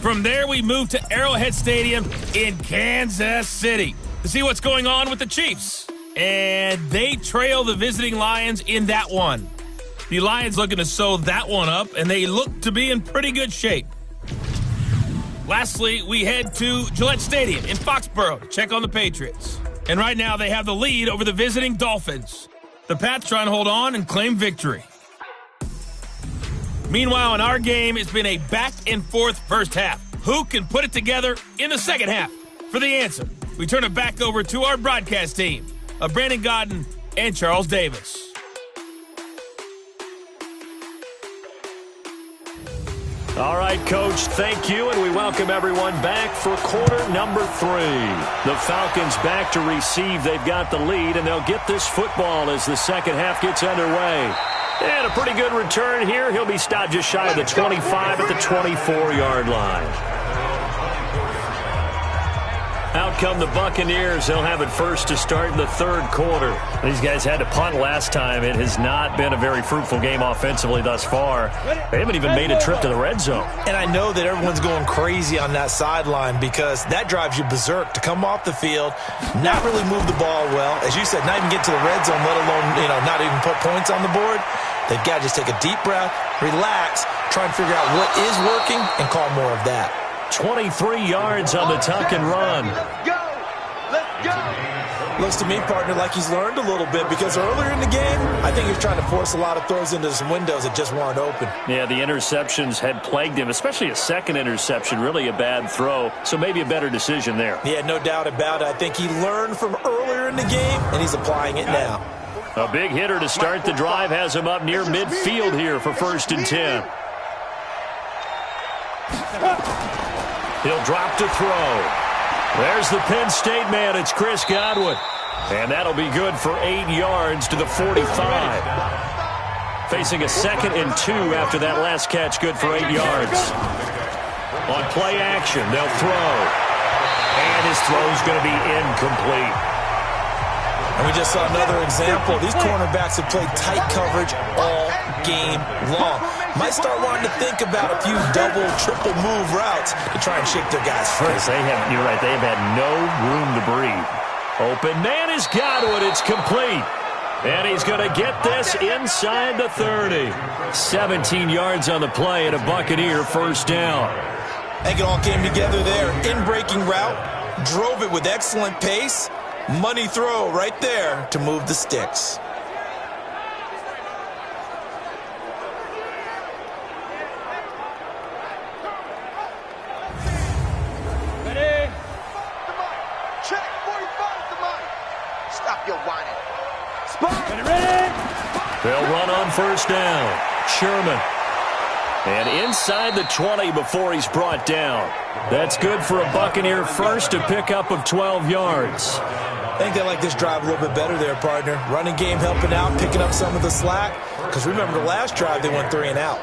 From there, we move to Arrowhead Stadium in Kansas City to see what's going on with the Chiefs. And they trail the visiting Lions in that one. The Lions looking to sew that one up, and they look to be in pretty good shape. Lastly, we head to Gillette Stadium in Foxborough to check on the Patriots. And right now, they have the lead over the visiting Dolphins. The Pats trying to hold on and claim victory. Meanwhile, in our game, it's been a back-and-forth first half. Who can put it together in the 2nd half? For the answer, we turn it back over to our broadcast team of Brandon Godden and Charles Davis. All right, Coach, thank you, and we welcome everyone back for quarter number 3. The Falcons back to receive. They've got the lead, and they'll get this football as the 2nd half gets underway. And a pretty good return here. He'll be stopped just shy of the 25 at the 24-yard line. Out come the Buccaneers. They'll have it first to start in the 3rd quarter. These guys had to punt last time. It has not been a very fruitful game offensively thus far. They haven't even made a trip to the red zone. And I know that everyone's going crazy on that sideline because that drives you berserk to come off the field, not really move the ball well. As you said, not even get to the red zone, let alone, not even put points on the board. They've got to just take a deep breath, relax, try and figure out what is working, and call more of that. 23 yards on the tuck and run. Let's go! Looks to me, partner, like he's learned a little bit because earlier in the game, I think he was trying to force a lot of throws into some windows that just weren't open. Yeah, the interceptions had plagued him, especially a 2nd interception, really a bad throw, so maybe a better decision there. Yeah, no doubt about it. I think he learned from earlier in the game, and he's applying it now. A big hitter to start the drive has him up near midfield here for 1st and 10. He'll drop to throw. There's the Penn State man. It's Chris Godwin. And that'll be good for 8 yards to the 45. Facing a 2nd and 2 after that last catch, good for 8 yards. On play action, they'll throw. And his throw's going to be incomplete. And we just saw another example. These cornerbacks have played tight coverage all game long. Might start wanting to think about a few double, triple move routes to try and shake their guys free. You're right, they have had no room to breathe. Open man is Godwin. It's complete. And he's going to get this inside the 30. 17 yards on the play and a Buccaneer first down. I think it all came together there. In-breaking route, drove it with excellent pace. Money throw right there to move the sticks. Ready? Check 45 the mic. Stop your whining. Spot. Ready? They'll run on first down. Sherman. And inside the 20 before he's brought down. That's good for a Buccaneer first, a pickup of 12 yards. I think they like this drive a little bit better there, partner. Running game helping out, picking up some of the slack. Because remember the last drive, they went 3 and out.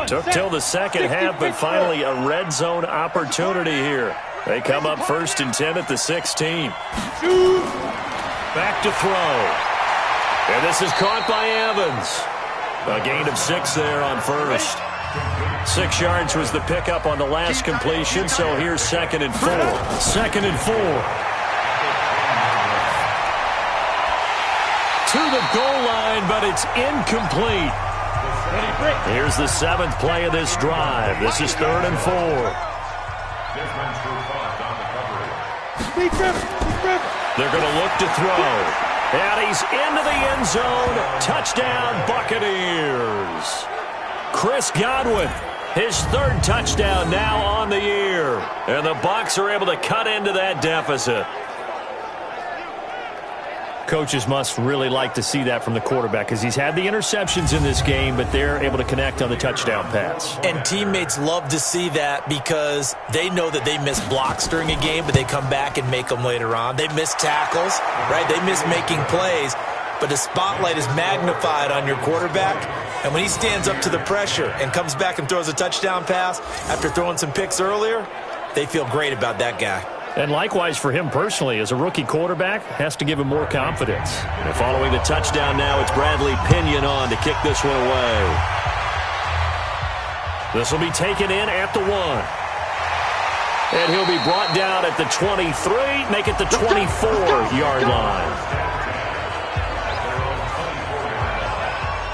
Took till the second half, but finally a red zone opportunity here. They come up 1st and 10 at the 16. Back to throw. And this is caught by Evans. A gain of 6 there on first. 6 yards was the pickup on the last completion, so here's 2nd and 4. 2nd and 4. To the goal line, but it's incomplete. Here's the 7th play of this drive. This is 3rd and 4. They're going to look to throw. And he's into the end zone. Touchdown, Buccaneers. Chris Godwin, his 3rd touchdown now on the year. And the Bucs are able to cut into that deficit. Coaches must really like to see that from the quarterback because he's had the interceptions in this game, but they're able to connect on the touchdown pass. And teammates love to see that because they know that they miss blocks during a game, but they come back and make them later on. They miss tackles, right? They miss making plays, but the spotlight is magnified on your quarterback. And when he stands up to the pressure and comes back and throws a touchdown pass after throwing some picks earlier, they feel great about that guy. And likewise for him personally, as a rookie quarterback, has to give him more confidence. And following the touchdown now, it's Bradley Pinion on to kick this one away. This will be taken in at the 1. And he'll be brought down at the 23, make it the 24-yard line.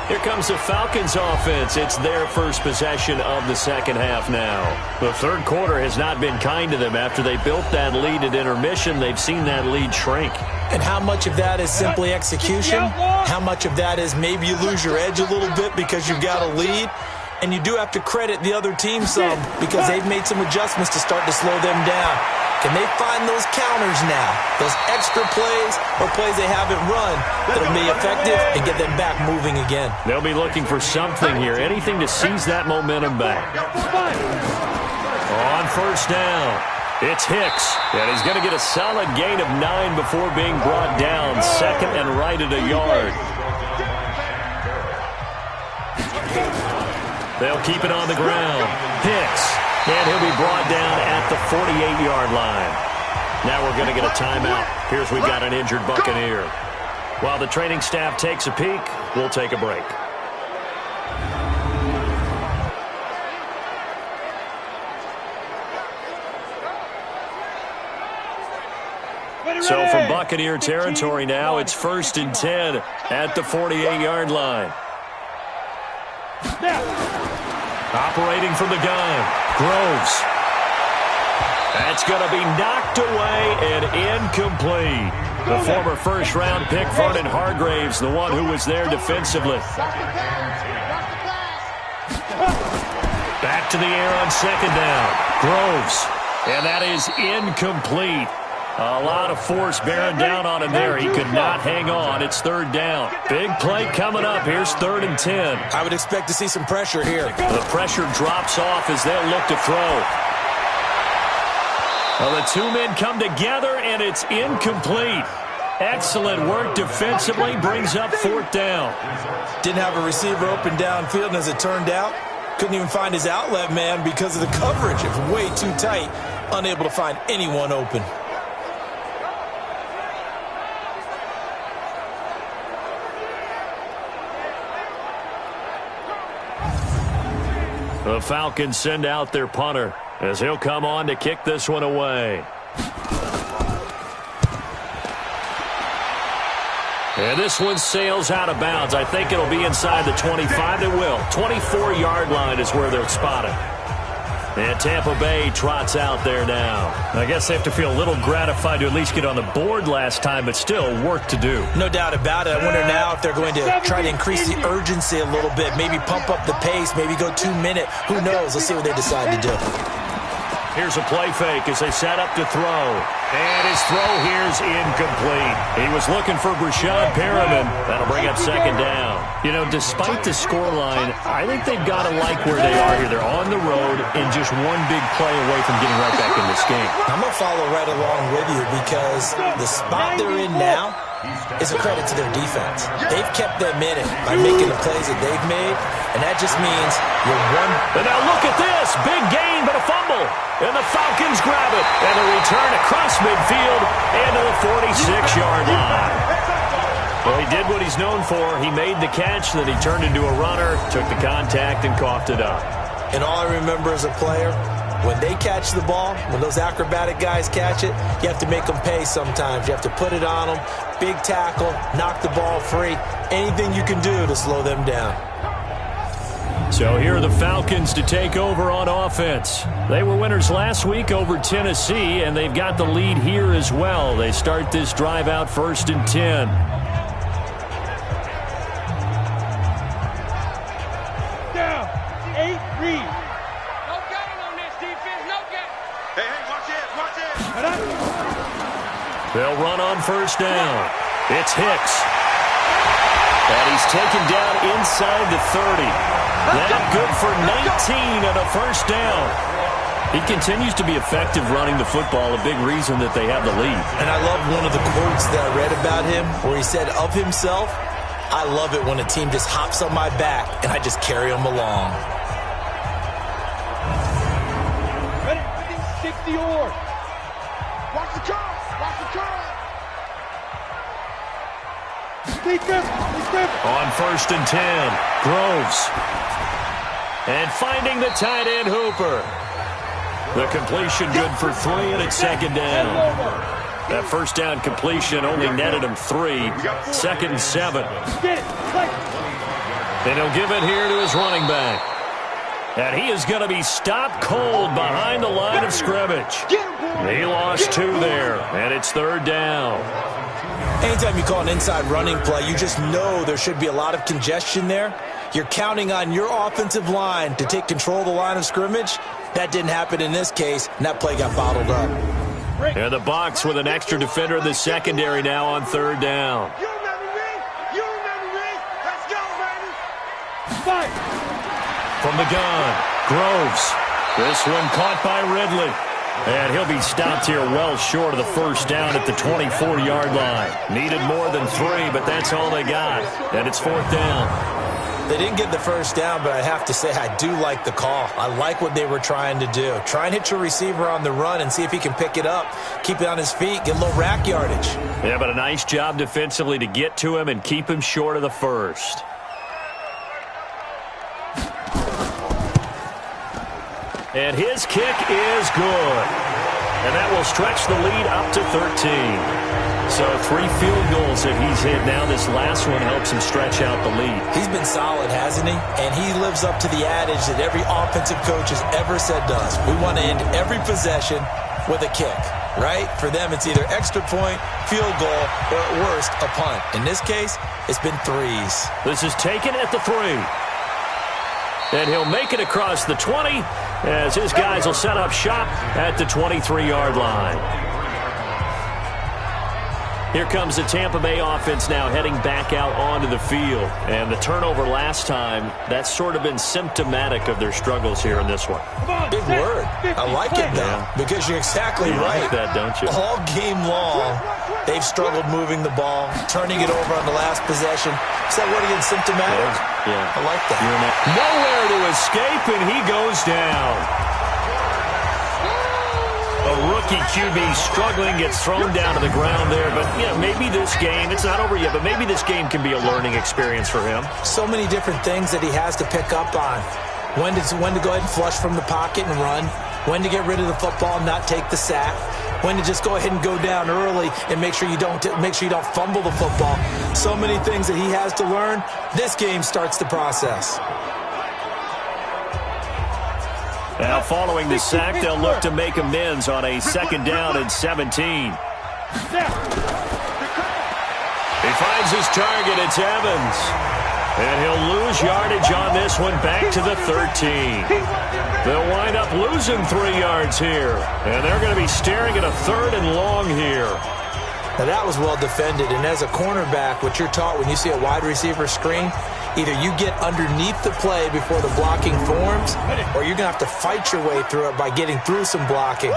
Here comes the Falcons offense. It's their first possession of the second half now. The third quarter has not been kind to them. After they built that lead at intermission, they've seen that lead shrink. And how much of that is simply execution? How much of that is maybe you lose your edge a little bit because you've got a lead? And you do have to credit the other team some because they've made some adjustments to start to slow them down. Can they find those counters now, those extra plays or plays they haven't run that'll be effective and get them back moving again? They'll be looking for something here, anything to seize that momentum back. On first down, it's Hicks, and he's going to get a solid gain of 9 before being brought down, 2nd and right at a yard. They'll keep it on the ground. Hicks. And he'll be brought down at the 48-yard line. Now we're going to get a timeout. Here's we've got an injured Buccaneer. While the training staff takes a peek, we'll take a break. So from Buccaneer territory now, it's 1st and 10 at the 48-yard line. Operating from the gun, Groves. That's going to be knocked away and incomplete. The former first-round pick, Vernon Hargraves, the one who was there defensively. Back to the air on 2nd down. Groves. And that is incomplete. A lot of force bearing down on him there. He could not hang on. It's 3rd down. Big play coming up. Here's 3rd and 10. I would expect to see some pressure here. The pressure drops off as they'll look to throw. Well, the 2 men come together, and it's incomplete. Excellent work defensively. Brings up 4th down. Didn't have a receiver open downfield, and as it turned out, couldn't even find his outlet man because of the coverage. It was way too tight. Unable to find anyone open. The Falcons send out their punter as he'll come on to kick this one away. And this one sails out of bounds. I think it'll be inside the 25. It will. 24-yard line is where they'll spot it. And Tampa Bay trots out there now. I guess they have to feel a little gratified to at least get on the board last time, but still work to do. No doubt about it. I wonder now if they're going to try to increase the urgency a little bit, maybe pump up the pace, maybe go 2-minute. Who knows? Let's see what they decide to do. Here's a play fake as they set up to throw. And his throw here's incomplete. He was looking for Brashad Perriman. That'll bring up second down. You know, despite the scoreline, I think they've got to like where they are here. They're on the road and just one big play away from getting right back in this game. I'm going to follow right along with you because the spot they're in now is a credit to their defense. They've kept them in it by making the plays that they've made, and that just means you're one. And now look at this. Big gain, but a fumble. And the Falcons grab it. And the return across midfield into the 46-yard line. Well, he did what he's known for. He made the catch, then he turned into a runner, took the contact, and coughed it up. And all I remember as a player, when they catch the ball, when those acrobatic guys catch it, you have to make them pay sometimes. You have to put it on them, big tackle, knock the ball free, anything you can do to slow them down. So here are the Falcons to take over on offense. They were winners last week over Tennessee, and they've got the lead here as well. They start this drive out 1st and 10. Down. 8 read. No gain on this defense. No gain. Hey, watch it. They'll run on 1st down. It's Hicks. And he's taken down inside the 30. That good for 19 and a 1st down. He continues to be effective running the football, a big reason that they have the lead. And I love one of the quotes that I read about him where he said of himself, I love it when a team just hops on my back and I just carry them along. Ready? 60 or. Watch the curve. Watch the curve. On 1st and 10, Groves. And finding the tight end Hooper. The completion good for 3, and it's 2nd down. That 1st down completion only netted him 3. 2nd and 7. And he'll give it here to his running back. And he is going to be stopped cold behind the line of scrimmage. He lost 2 there, and it's 3rd down. Anytime you call an inside running play, you just know there should be a lot of congestion there. You're counting on your offensive line to take control of the line of scrimmage. That didn't happen in this case, and that play got bottled up. And the box with an extra defender in the secondary now on 3rd down. You remember me? You remember me? Let's go, baby. Fight. From the gun, Groves. This one caught by Ridley. And he'll be stopped here well short of the 1st down at the 24-yard line. Needed more than 3, but that's all they got. And it's 4th down. They didn't get the 1st down, but I have to say I do like the call. I like what they were trying to do. Try and hit your receiver on the run and see if he can pick it up. Keep it on his feet, get a little rack yardage. Yeah, but a nice job defensively to get to him and keep him short of the 1st. And his kick is good. And that will stretch the lead up to 13. So 3 field goals that he's hit now. This last one helps him stretch out the lead. He's been solid, hasn't he? And he lives up to the adage that every offensive coach has ever said to us. We want to end every possession with a kick, right? For them, it's either extra point, field goal, or at worst, a punt. In this case, it's been 3s. This is taken at the 3. And he'll make it across the 20 as his guys will set up shop at the 23-yard line. Here comes the Tampa Bay offense now heading back out onto the field. And the turnover last time, that's sort of been symptomatic of their struggles here in this one. Big word. I like it, though, because you're exactly right. You like that, don't you? All game long, they've struggled moving the ball, turning it over on the last possession. Is that what again, symptomatic? Yeah. I like that. Nowhere to escape, and he goes down. A rookie QB struggling, gets thrown down to the ground there. But, you know, maybe this game, it's not over yet, but maybe this game can be a learning experience for him. So many different things that he has to pick up on. When to go ahead and flush from the pocket and run. When to get rid of the football and not take the sack. when to just go ahead and go down early and make sure you don't fumble the football. So many things that he has to learn. This game starts the process. Now, following the sack, they'll look to make amends on a 2nd down and 17. He finds his target. It's Evans. And he'll lose yardage on this one back to the 13. They'll wind up losing 3 yards here. And they're going to be staring at a 3rd and long here. Now, that was well defended. And as a cornerback, what you're taught when you see a wide receiver screen, either you get underneath the play before the blocking forms, or you're going to have to fight your way through it by getting through some blocking.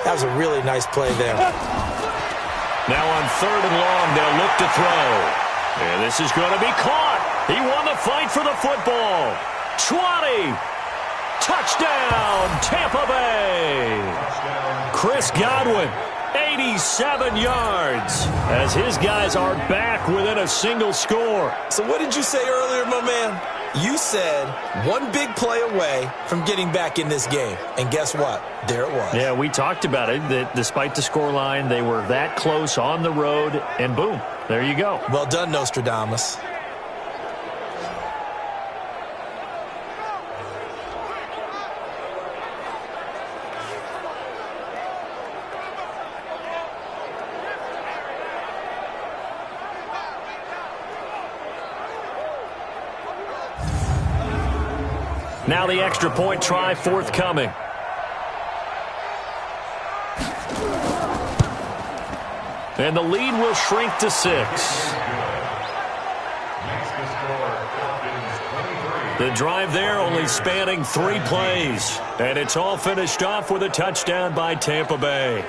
That was a really nice play there. Now on 3rd and long, they'll look to throw. And this is going to be caught. He won the fight for the football. 20. Touchdown, Tampa Bay. Chris Godwin, 87 yards, as his guys are back within a single score. So what did you say earlier, my man? You said one big play away from getting back in this game. And guess what? There it was. Yeah, we talked about it, that despite the scoreline, they were that close on the road, and boom, there you go. Well done, Nostradamus. Now the extra point try forthcoming. And the lead will shrink to 6. The drive there only spanning 3 plays. And it's all finished off with a touchdown by Tampa Bay.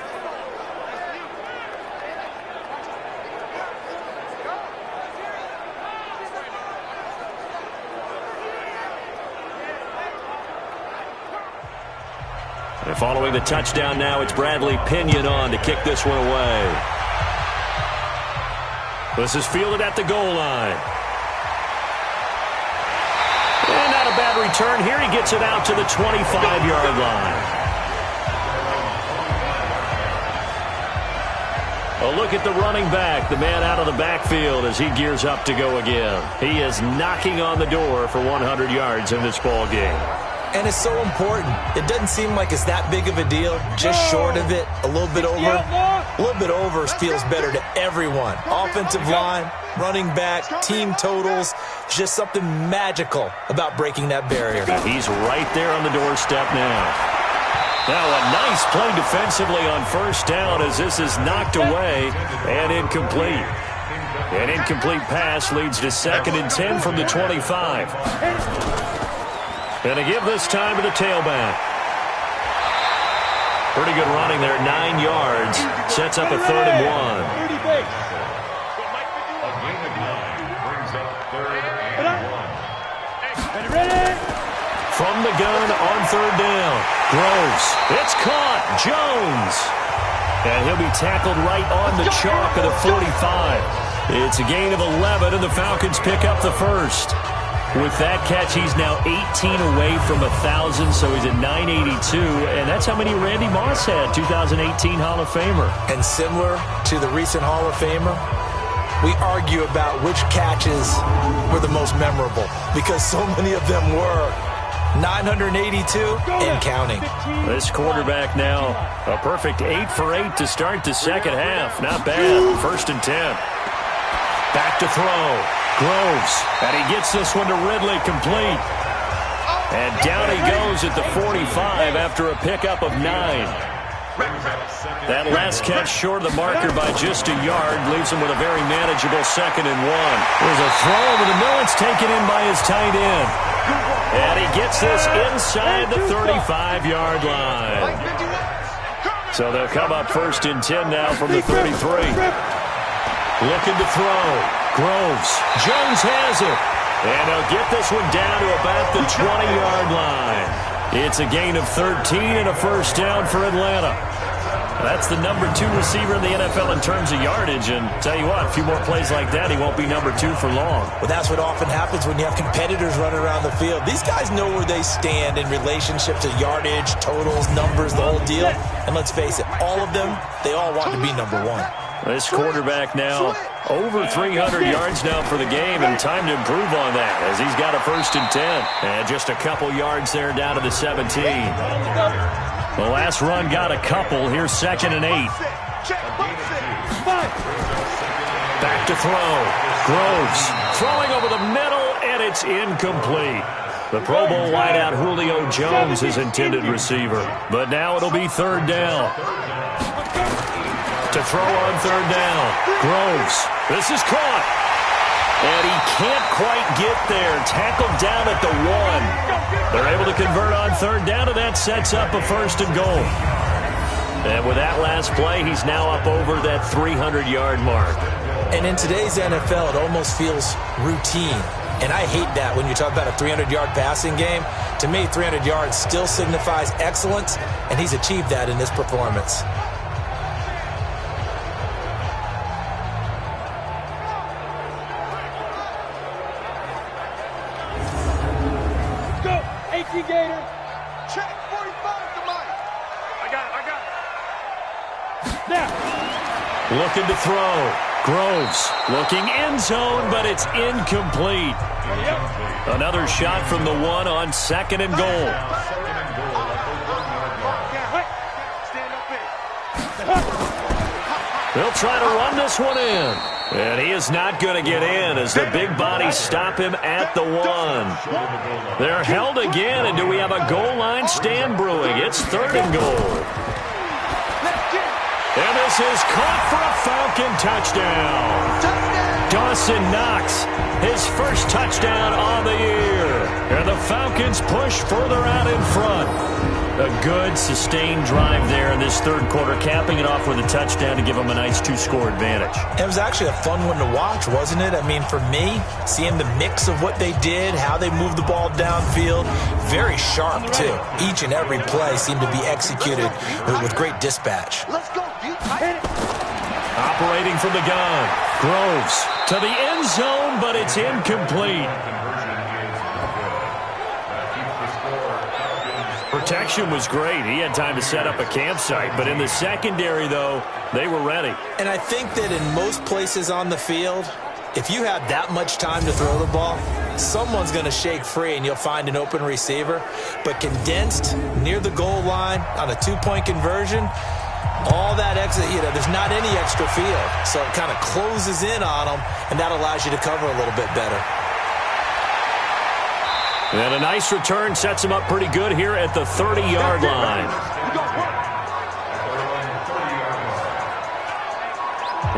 And following the touchdown now, it's Bradley Pinion on to kick this one away. This is fielded at the goal line. And not a bad return here. He gets it out to the 25-yard line. A look at the running back, the man out of the backfield as he gears up to go again. He is knocking on the door for 100 yards in this ball game. And it's so important. It doesn't seem like it's that big of a deal, just short of it, a little bit over. A little bit over feels better to everyone. Offensive line, running back, team totals, just something magical about breaking that barrier. He's right there on the doorstep now. Now a nice play defensively on 1st down as this is knocked away and incomplete. An incomplete pass leads to 2nd and 10 from the 25. And to give this time to the tailback. Pretty good running there, 9 yards. Sets up a 3rd and 1. A gain of 9 brings up 3rd and 1. From the gun on 3rd down. Groves. It's caught. Jones. And he'll be tackled right on the chalk of the 45. It's a gain of 11, and the Falcons pick up the 1st. With that catch, he's now 18 away from 1,000, so he's at 982, and that's how many Randy Moss had, 2018 Hall of Famer. And similar to the recent Hall of Famer, we argue about which catches were the most memorable, because so many of them were. 982 and counting. This quarterback now, a perfect 8 for 8 to start the second half. Not bad. 1st and 10. Back to throw. Groves. And he gets this one to Ridley complete. And down he goes at the 45 after a pickup of 9. That last catch short of the marker by just a yard leaves him with a very manageable 2nd and 1. There's a throw over the middle. It's taken in by his tight end. And he gets this inside the 35-yard line. So they'll come up 1st and 10 now from the 33. Looking to throw. Groves. Jones has it. And he'll get this one down to about the 20-yard line. It's a gain of 13 and a 1st down for Atlanta. That's the number 2 receiver in the NFL in terms of yardage. And tell you what, a few more plays like that, he won't be number 2 for long. Well, that's what often happens when you have competitors running around the field. These guys know where they stand in relationship to yardage, totals, numbers, the whole deal. And let's face it, all of them, they all want to be number 1. This quarterback now over 300 yards now for the game, and time to improve on that as he's got a 1st and 10. And just a couple yards there down to the 17. The last run got a couple. Here's 2nd and 8. Back to throw. Groves throwing over the middle, and it's incomplete. The Pro Bowl wideout Julio Jones is intended receiver. But now it'll be 3rd down. To throw on 3rd down. Groves. This is caught. And he can't quite get there. Tackled down at the 1. They're able to convert on 3rd down, and that sets up a 1st and goal. And with that last play, he's now up over that 300-yard mark. And in today's NFL, it almost feels routine. And I hate that when you talk about a 300-yard passing game. To me, 300 yards still signifies excellence, and he's achieved that in this performance. Gator. Check 45 to Mike. I got it. Now. Looking to throw. Groves looking end zone, but it's incomplete. Another shot from the 1 on 2nd and goal. They'll try to run this one in. And he is not going to get in as the big bodies stop him at the 1. They're held again, and do we have a goal line stand brewing? It's 3rd and goal. And this is caught for a Falcon touchdown. Dawson Knox, his 1st touchdown on the year. And the Falcons push further out in front. A good, sustained drive there in this 3rd quarter, capping it off with a touchdown to give them a nice 2-score advantage. It was actually a fun one to watch, wasn't it? I mean, for me, seeing the mix of what they did, how they moved the ball downfield, very sharp, too. Each and every play seemed to be executed with great dispatch. Let's go. Operating from the gun. Groves to the end zone, but it's incomplete. Protection was great. He had time to set up a campsite, but in the secondary, though, they were ready. And I think that in most places on the field, if you have that much time to throw the ball, someone's going to shake free and you'll find an open receiver. But condensed near the goal line on a 2-point conversion, all that extra, there's not any extra field. So it kind of closes in on them, and that allows you to cover a little bit better. And a nice return sets him up pretty good here at the 30-yard line.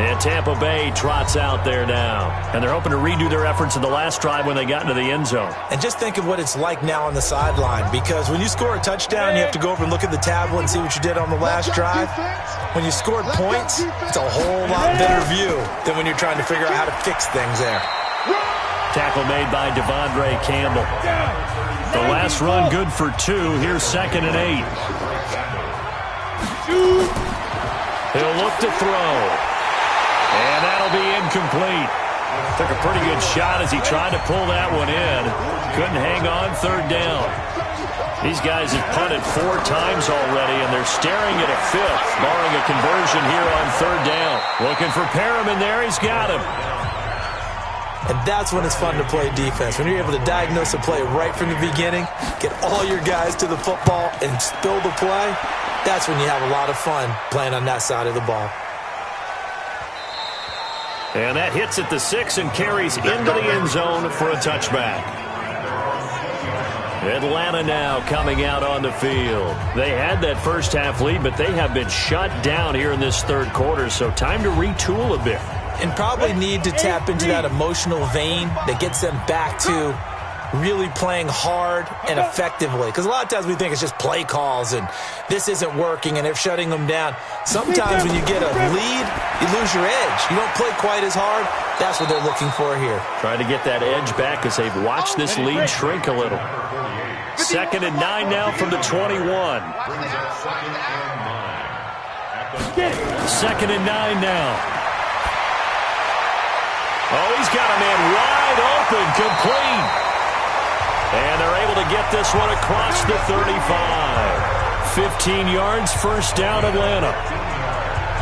And Tampa Bay trots out there now. And they're hoping to redo their efforts in the last drive when they got into the end zone. And just think of what it's like now on the sideline, because when you score a touchdown, you have to go over and look at the tablet and see what you did on the last drive. When you scored points, it's a whole lot better view than when you're trying to figure out how to fix things there. Tackle made by Devondre Campbell. The last run good for 2. Here's 2nd and 8. He'll look to throw. And that'll be incomplete. Took a pretty good shot as he tried to pull that one in. Couldn't hang on 3rd down. These guys have punted 4 times already, and they're staring at a 5th, barring a conversion here on 3rd down. Looking for Perriman there. He's got him. And that's when it's fun to play defense. When you're able to diagnose a play right from the beginning, get all your guys to the football and spill the play, that's when you have a lot of fun playing on that side of the ball. And that hits at the 6 and carries into the end zone for a touchback. Atlanta now coming out on the field. They had that first half lead, but they have been shut down here in this 3rd quarter, so time to retool a bit. And probably need to tap into that emotional vein that gets them back to really playing hard and effectively. Because a lot of times we think it's just play calls and this isn't working and they're shutting them down. Sometimes when you get a lead, you lose your edge. You don't play quite as hard. That's what they're looking for here. Trying to get that edge back as they've watched this lead shrink a little. 2nd and 9 now from the 21. 2nd and 9 now. Oh, he's got a man wide open, complete. And they're able to get this one across the 35. 15 yards, first down, Atlanta.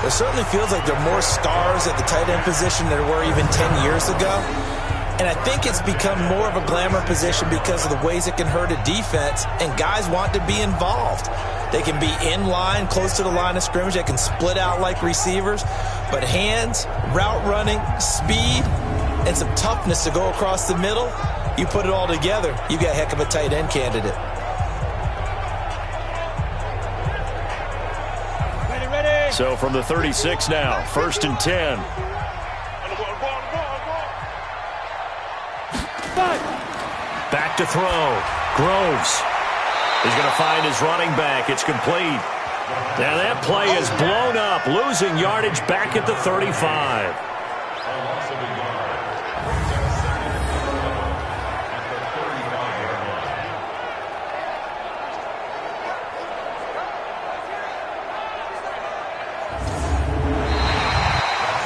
It certainly feels like there are more stars at the tight end position than there were even 10 years ago. And I think it's become more of a glamour position because of the ways it can hurt a defense, and guys want to be involved. They can be in line, close to the line of scrimmage. They can split out like receivers. But hands, route running, speed, and some toughness to go across the middle, you put it all together, you got a heck of a tight end candidate. Ready. So from the 36 now, 1st and 10. Back to throw. Groves. He's going to find his running back. It's complete. Now that play is blown up, losing yardage back at the 35.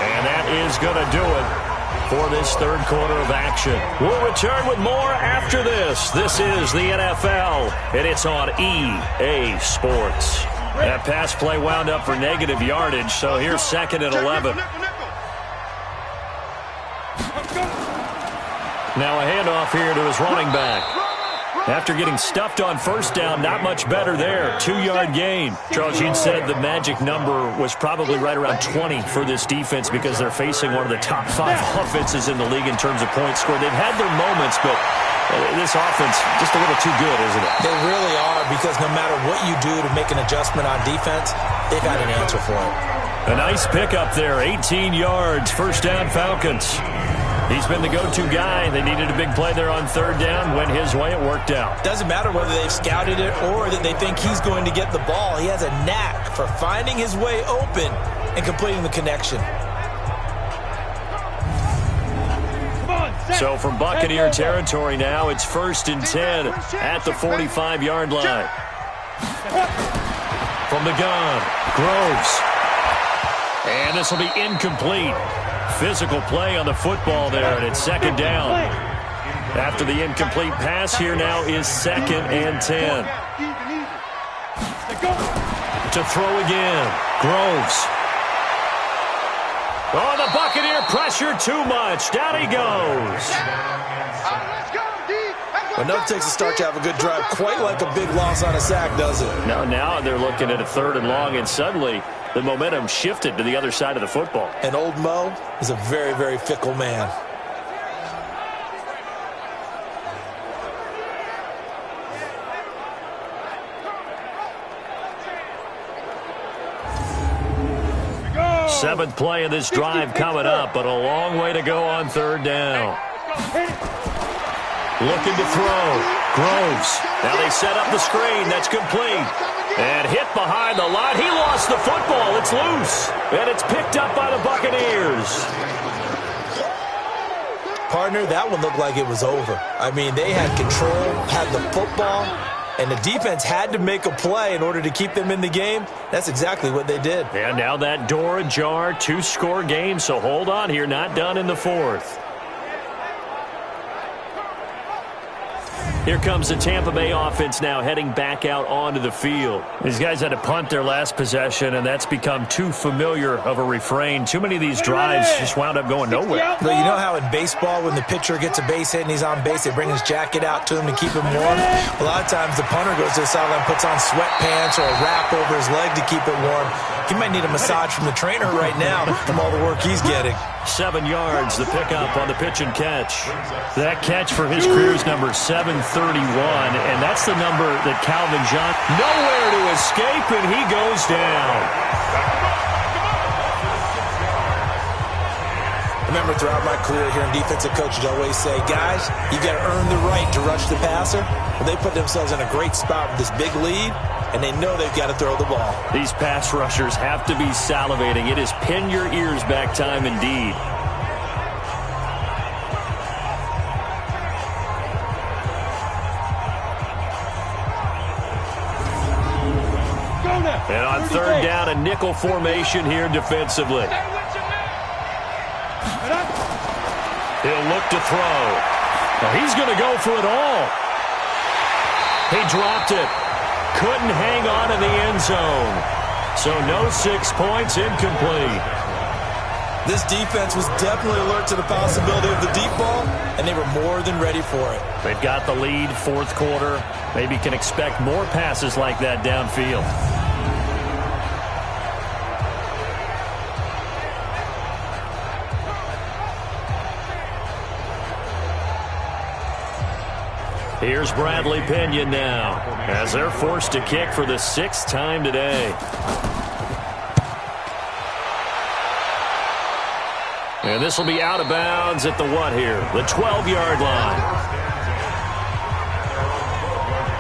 And that is going to do it for this third quarter of action. We'll return with more after this. This is the NFL, and it's on EA Sports. That pass play wound up for negative yardage, so here's 2nd and 11. Now a handoff here to his running back. After getting stuffed on first down, not much better there. 2-yard gain. Charles, you'd said the magic number was probably right around 20 for this defense because they're facing one of the top 5 offenses in the league in terms of points scored. They've had their moments, but this offense just a little too good, isn't it? They really are, because no matter what you do to make an adjustment on defense, they've got an answer for it. A nice pickup there, 18 yards, first down Falcons. He's been the go-to guy. They needed a big play there on 3rd down. Went his way, it worked out. Doesn't matter whether they've scouted it or that they think he's going to get the ball. He has a knack for finding his way open and completing the connection. So from Buccaneer territory now, it's 1st and 10 at the 45-yard line. From the gun, Groves. And this will be incomplete. Physical play on the football there, and it's 2nd down. After the incomplete pass, here now is 2nd and 10. To throw again, Groves. Oh, the Buccaneer pressure too much. Down he goes. Enough takes a start to have a good drive, quite like a big loss on a sack, does it? Now they're looking at a 3rd and long, and suddenly the momentum shifted to the other side of the football. And old Mo is a very, very fickle man. Seventh play of this drive coming up, but a long way to go on 3rd down. Looking to throw. Groves. Now they set up the screen. That's complete. And hit behind the line. He lost the football. It's loose. And it's picked up by the Buccaneers. Partner, that one looked like it was over. I mean, they had control, had the football, and the defense had to make a play in order to keep them in the game. That's exactly what they did. And now that door ajar, 2-score game, so hold on here. Not done in the 4th. Here comes the Tampa Bay offense now heading back out onto the field. These guys had to punt their last possession, and that's become too familiar of a refrain. Too many of these drives just wound up going nowhere. But you know how in baseball, when the pitcher gets a base hit and he's on base, they bring his jacket out to him to keep him warm? A lot of times the punter goes to the sideline, puts on sweatpants or a wrap over his leg to keep it warm. He might need a massage from the trainer right now from all the work he's getting. 7 yards, the pickup on the pitch and catch. That catch for his career is number 731, and that's the number that Calvin John, nowhere to escape, and he goes down. Remember, throughout my career here in defensive coaches, I always say, guys, you got to earn the right to rush the passer. Well, they put themselves in a great spot with this big lead, and they know they've got to throw the ball. These pass rushers have to be salivating. It is pin your ears back time indeed. Go now. And on third down, a nickel formation here defensively. He'll look to throw. Well, he's going to go for it all. He dropped it. Couldn't hang on in the end zone. So no 6 points, incomplete. This defense was definitely alert to the possibility of the deep ball, and they were more than ready for it. They've got the lead, fourth quarter. Maybe can expect more passes like that downfield. Here's Bradley Pena now, as they're forced to kick for the 6th time today. And this will be out of bounds at the what here? The 12-yard line.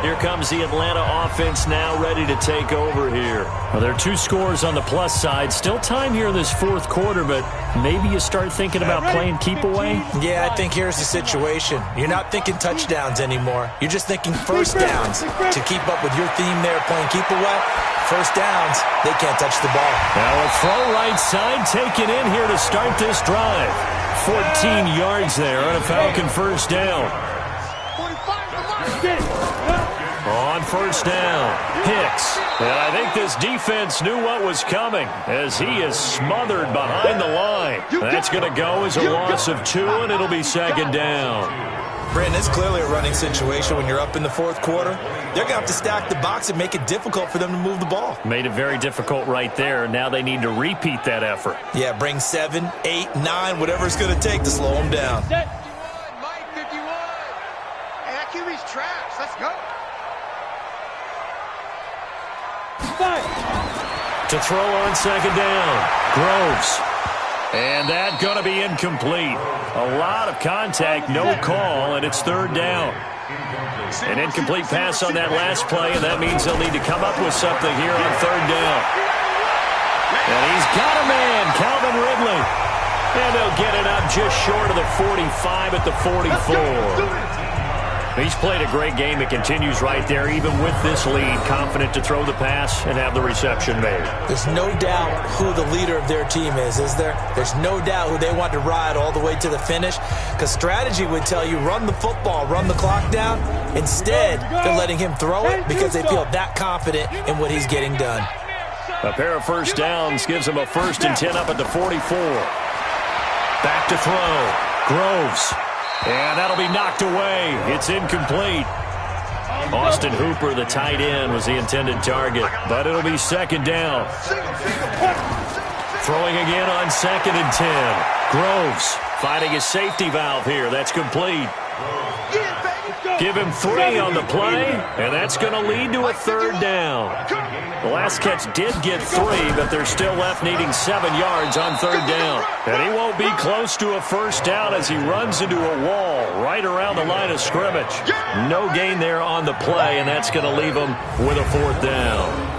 Here comes the Atlanta offense now ready to take over here. Well, there are 2 scores on the plus side. Still time here in this fourth quarter, but maybe you start thinking about playing keep away? Yeah, I think here's the situation. You're not thinking touchdowns anymore. You're just thinking first downs. To keep up with your theme there, playing keep away, first downs, they can't touch the ball. Now a throw right side taken in here to start this drive. 14 yards there on a Falcon first down. On first down, Hicks. And I think this defense knew what was coming as he is smothered behind the line. That's going to go as a loss of 2, and it'll be second down. Brandon, it's clearly a running situation when you're up in the fourth quarter. They're going to have to stack the box and make it difficult for them to move the ball. Made it very difficult right there. Now they need to repeat that effort. Yeah, bring 7, 8, 9, whatever it's going to take to slow them down. 51, Mike 51. Hey, that QB's trash. Let's go. To throw on second down, Groves. And that going to be incomplete. A lot of contact, no call, and it's third down. An incomplete pass on that last play, and that means they'll need to come up with something here on third down. And he's got a man, Calvin Ridley. And they'll get it up just short of the 45 at the 44. He's played a great game. It continues right there, even with this lead, confident to throw the pass and have the reception made. There's no doubt who the leader of their team is there? There's no doubt who they want to ride all the way to the finish, because strategy would tell you run the football, run the clock down. Instead, they're letting him throw it because they feel that confident in what he's getting done. A pair of first downs gives them a 1st and 10 up at the 44. Back to throw. Groves. And that'll be knocked away. It's incomplete. Austin Hooper, the tight end, was the intended target, but it'll be second down. Throwing again on 2nd and 10. Groves finding his safety valve here. That's complete. Give him 3 on the play, and that's going to lead to a third down. The last catch did get 3, but they're still left needing 7 yards on third down. And he won't be close to a first down as he runs into a wall right around the line of scrimmage. No gain there on the play, and that's going to leave him with a 4th down.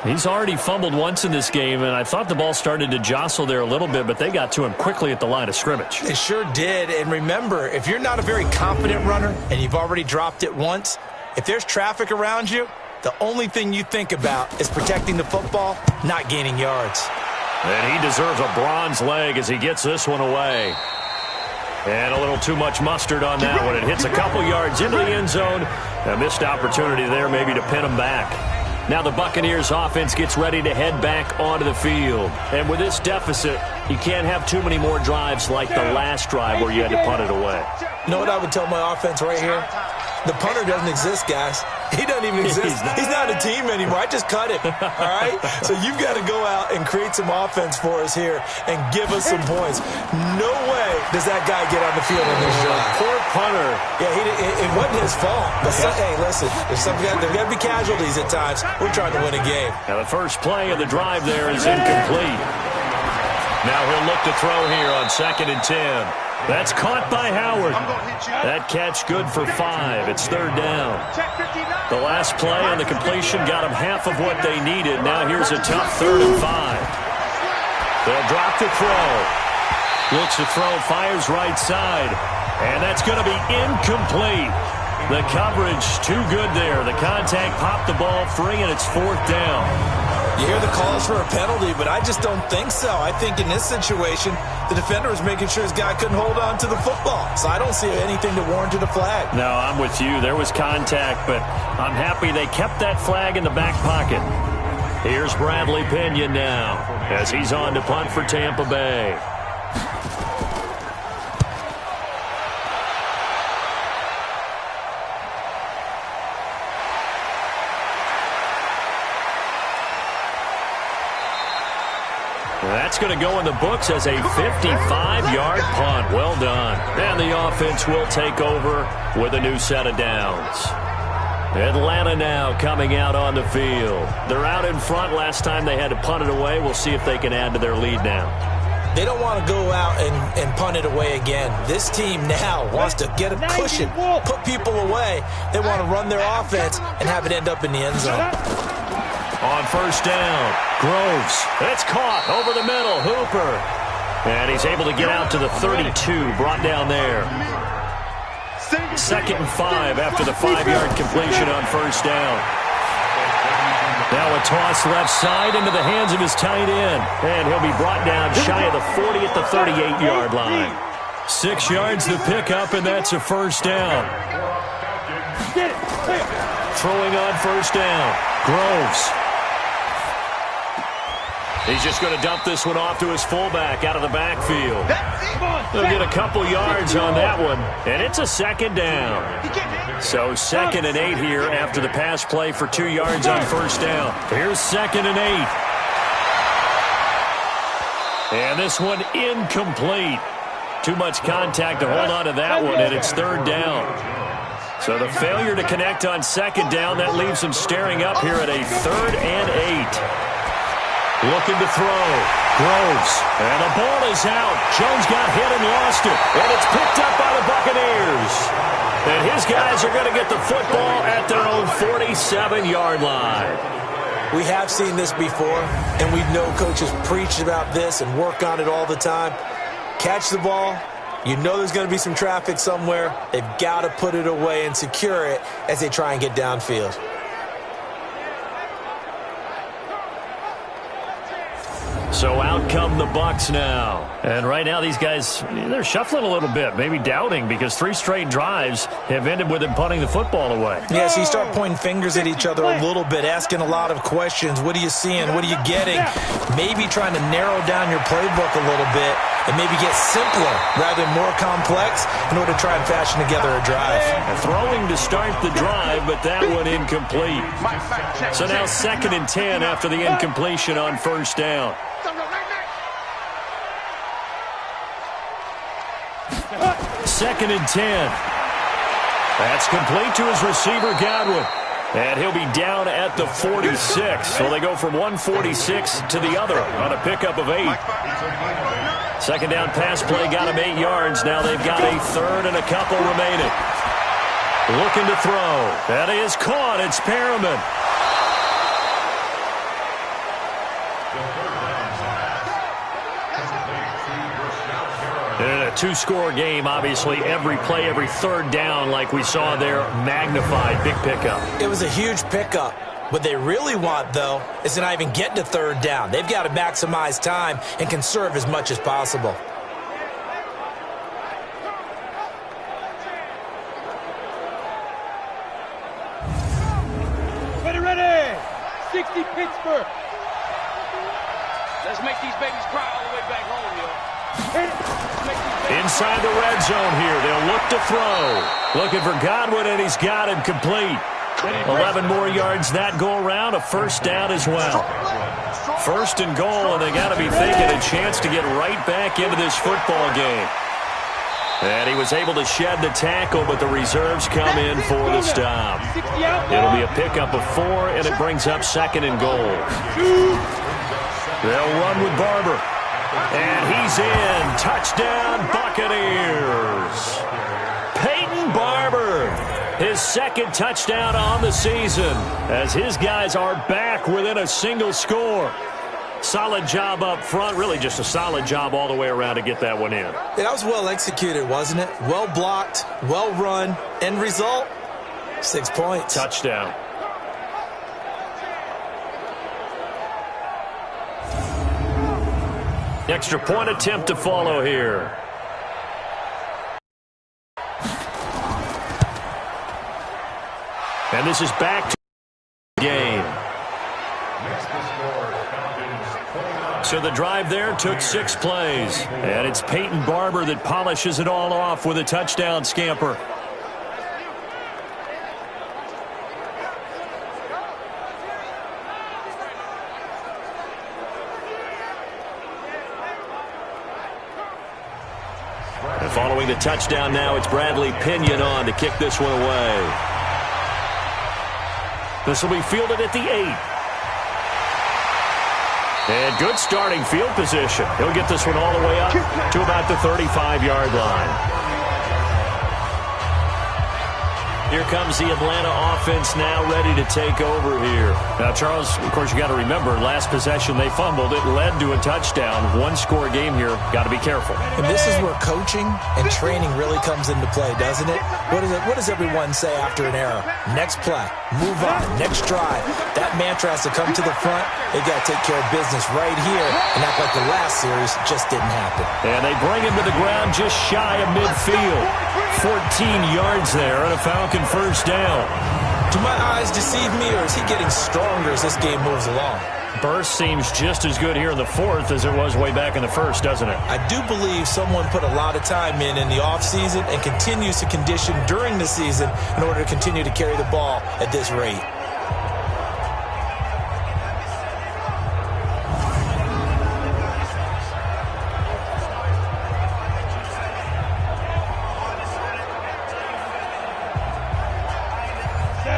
He's already fumbled once in this game, and I thought the ball started to jostle there a little bit, but they got to him quickly at the line of scrimmage. They sure did, and remember, if you're not a very confident runner and you've already dropped it once, if there's traffic around you, the only thing you think about is protecting the football, not gaining yards. And he deserves a bronze leg as he gets this one away. And a little too much mustard on that one. It hits a couple yards into the end zone. A missed opportunity there maybe to pin him back. Now the Buccaneers offense gets ready to head back onto the field. And with this deficit, you can't have too many more drives like the last drive where you had to punt it away. You know what I would tell my offense right here? The punter doesn't exist, guys. He doesn't even exist. He's not a team anymore. I just cut him, all right? So you've got to go out and create some offense for us here and give us some points. No way does that guy get on the field in this drive. Poor punter. Yeah, it wasn't his fault. But hey, listen, there's got to be casualties at times. We're trying to win a game. Now the first play of the drive there is incomplete. Now he'll look to throw here on 2nd and 10. That's caught by Howard. That catch good for 5. It's third down. The last play on the completion got them half of what they needed. Now here's a tough 3rd and 5. They'll drop the throw. Looks to throw, fires right side. And that's going to be incomplete. The coverage too good there. The contact popped the ball free, and it's 4th down. You hear the calls for a penalty, but I just don't think so. I think in this situation, the defender was making sure his guy couldn't hold on to the football. So I don't see anything to warrant a flag. No, I'm with you. There was contact, but I'm happy they kept that flag in the back pocket. Here's Bradley Pinion now as he's on to punt for Tampa Bay. That's going to go in the books as a 55-yard punt. Well done. And the offense will take over with a new set of downs. Atlanta now coming out on the field. They're out in front. Last time they had to punt it away. We'll see if they can add to their lead now. They don't want to go out and punt it away again. This team now wants to get a cushion, put people away. They want to run their offense and have it end up in the end zone. On 1st down, Groves. It's caught over the middle. Hooper. And he's able to get out to the 32, brought down there. 2nd and 5 after the 5-yard completion on 1st down. Now a toss left side into the hands of his tight end. And he'll be brought down shy of the 40 at the 38-yard line. 6 yards to pick up, and that's a 1st down. Throwing on 1st down, Groves. He's just going to dump this one off to his fullback out of the backfield. They'll get a couple yards on that one, and it's a 2nd down. So 2nd and 8 here after the pass play for 2 yards on 1st down. Here's 2nd and 8. And this one incomplete. Too much contact to hold on to that one, and it's 3rd down. So the failure to connect on 2nd down, that leaves him staring up here at a 3rd and 8. Looking to throw. Groves. And the ball is out. Jones got hit and lost it. And it's picked up by the Buccaneers. And his guys are going to get the football at their own 47-yard line. We have seen this before, and we know coaches preach about this and work on it all the time. Catch the ball. You know there's going to be some traffic somewhere. They've got to put it away and secure it as they try and get downfield. So out come the Bucs now. And right now these guys, they're shuffling a little bit, maybe doubting, because 3 straight drives have ended with them punting the football away. Yeah, so you start pointing fingers at each other a little bit, asking a lot of questions. What are you seeing? What are you getting? Maybe trying to narrow down your playbook a little bit and maybe get simpler rather than more complex in order to try and fashion together a drive. Throwing to start the drive, but that one incomplete. So now 2nd and 10 after the incompletion on 1st down. 2nd and 10. That's complete to his receiver, Godwin. And he'll be down at the 46. So they go from 146 to the other on a pickup of 8. 2nd down pass play got him 8 yards. Now they've got a 3rd and a couple remaining. Looking to throw. That is caught. It's Perriman. In a 2-score game, obviously, every play, every 3rd down, like we saw there, magnified. Big pickup. It was a huge pickup. What they really want, though, is to not even get to 3rd down. They've got to maximize time and conserve as much as possible. Ready! 60 Pittsburgh. Let's make these babies cry all the way back home, yo. Inside the red zone here. They'll look to throw. Looking for Godwin, and he's got him complete. 11 more yards that go around. A 1st down as well. 1st and goal, and they got to be thinking a chance to get right back into this football game. And he was able to shed the tackle, but the reserves come in for the stop. It'll be a pickup of 4, and it brings up 2nd and goal. They'll run with Barber. And he's in. Touchdown, Buccaneers. Peyton Barber, his 2nd touchdown on the season, as his guys are back within a single score. Solid job up front. Really just a solid job all the way around to get that one in. That was well executed, wasn't it? Well blocked, well run. End result, 6 points. Touchdown. Extra point attempt to follow here. And this is back to the game. So the drive there took 6 plays. And it's Peyton Barber that polishes it all off with a touchdown scamper. And following the touchdown now, it's Bradley Pinion on to kick this one away. This will be fielded at the 8. And good starting field position. He'll get this one all the way up to about the 35-yard line. Here comes the Atlanta offense now ready to take over here. Now, Charles, of course, you got to remember, last possession they fumbled. It led to a touchdown. One-score game here. Got to be careful. And this is where coaching and training really comes into play, doesn't it? What does everyone say after an error? Next play. Move on. Next drive. That mantra has to come to the front. They got to take care of business right here and act like the last series just didn't happen. And they bring him to the ground just shy of midfield. 14 yards there and a Falcon first down. Do my eyes deceive me, or is he getting stronger as this game moves along? Burst seems just as good here in the fourth as it was way back in the first, doesn't it? I do believe someone put a lot of time in the offseason and continues to condition during the season in order to continue to carry the ball at this rate.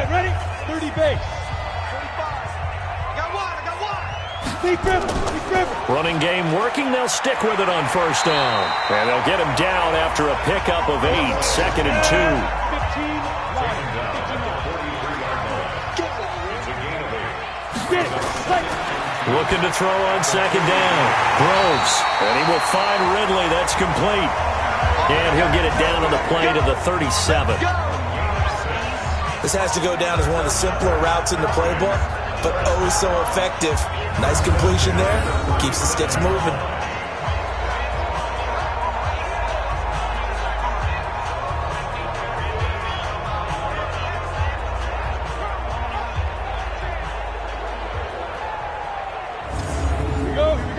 Ready? 30 base. 35. Got one. Deep river. Running game working. They'll stick with it on first down. And they'll get him down after a pickup of 8. Second and 2. 15. Looking to throw on second down. Groves. And he will find Ridley. That's complete. And he'll get it down on the play to the 37. This has to go down as one of the simpler routes in the playbook, but oh so effective. Nice completion there. Keeps the sticks moving.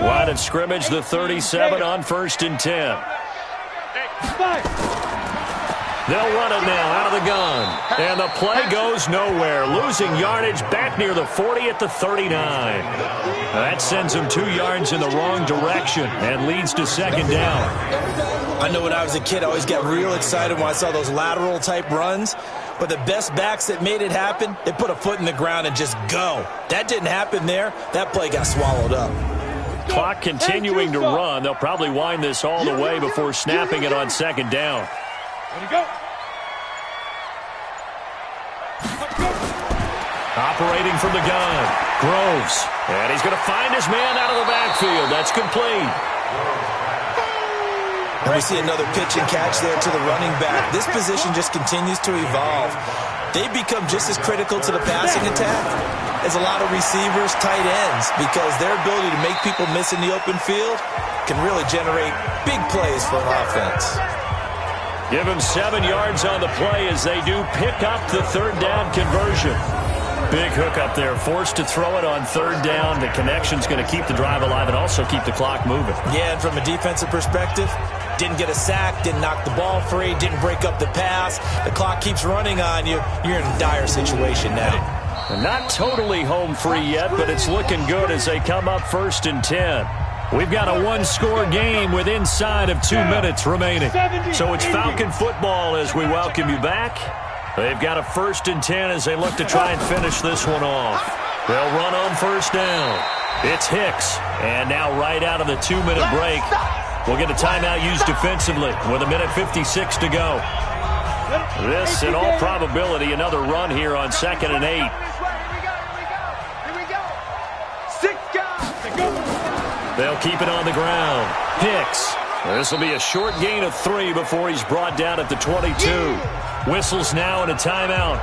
Line of scrimmage, the 37 on first and 10. They'll run it now out of the gun. And the play goes nowhere. Losing yardage back near the 40 at the 39. That sends them 2 yards in the wrong direction and leads to second down. I know when I was a kid, I always got real excited when I saw those lateral type runs. But the best backs that made it happen, they put a foot in the ground and just go. That didn't happen there. That play got swallowed up. Clock continuing to run. They'll probably wind this all the way before snapping it on second down. Ready, go. Operating from the gun, Groves. And he's going to find his man out of the backfield. That's complete. And we see another pitch and catch there to the running back. This position just continues to evolve. They become just as critical to the passing attack as a lot of receivers, tight ends, because their ability to make people miss in the open field can really generate big plays for an offense. Give him 7 yards on the play as they do pick up the third down conversion. Big hook up there, forced to throw it on third down. The connection's going to keep the drive alive and also keep the clock moving. Yeah, and from a defensive perspective, didn't get a sack, didn't knock the ball free, didn't break up the pass. The clock keeps running on you. You're in a dire situation now. And not totally home free yet, but it's looking good as they come up first and 10. We've got a one-score game with inside of 2 minutes remaining. So it's Falcon football as we welcome you back. They've got a first and 10 as they look to try and finish this one off. They'll run on first down. It's Hicks. And now right out of the 2-minute break, we'll get a timeout used defensively with 1:56 to go. This, in all probability, another run here on 2nd and 8. Here we go. 6 guys. They'll keep it on the ground. Hicks. This will be a short gain of 3 before he's brought down at the 22. Whistles now and a timeout.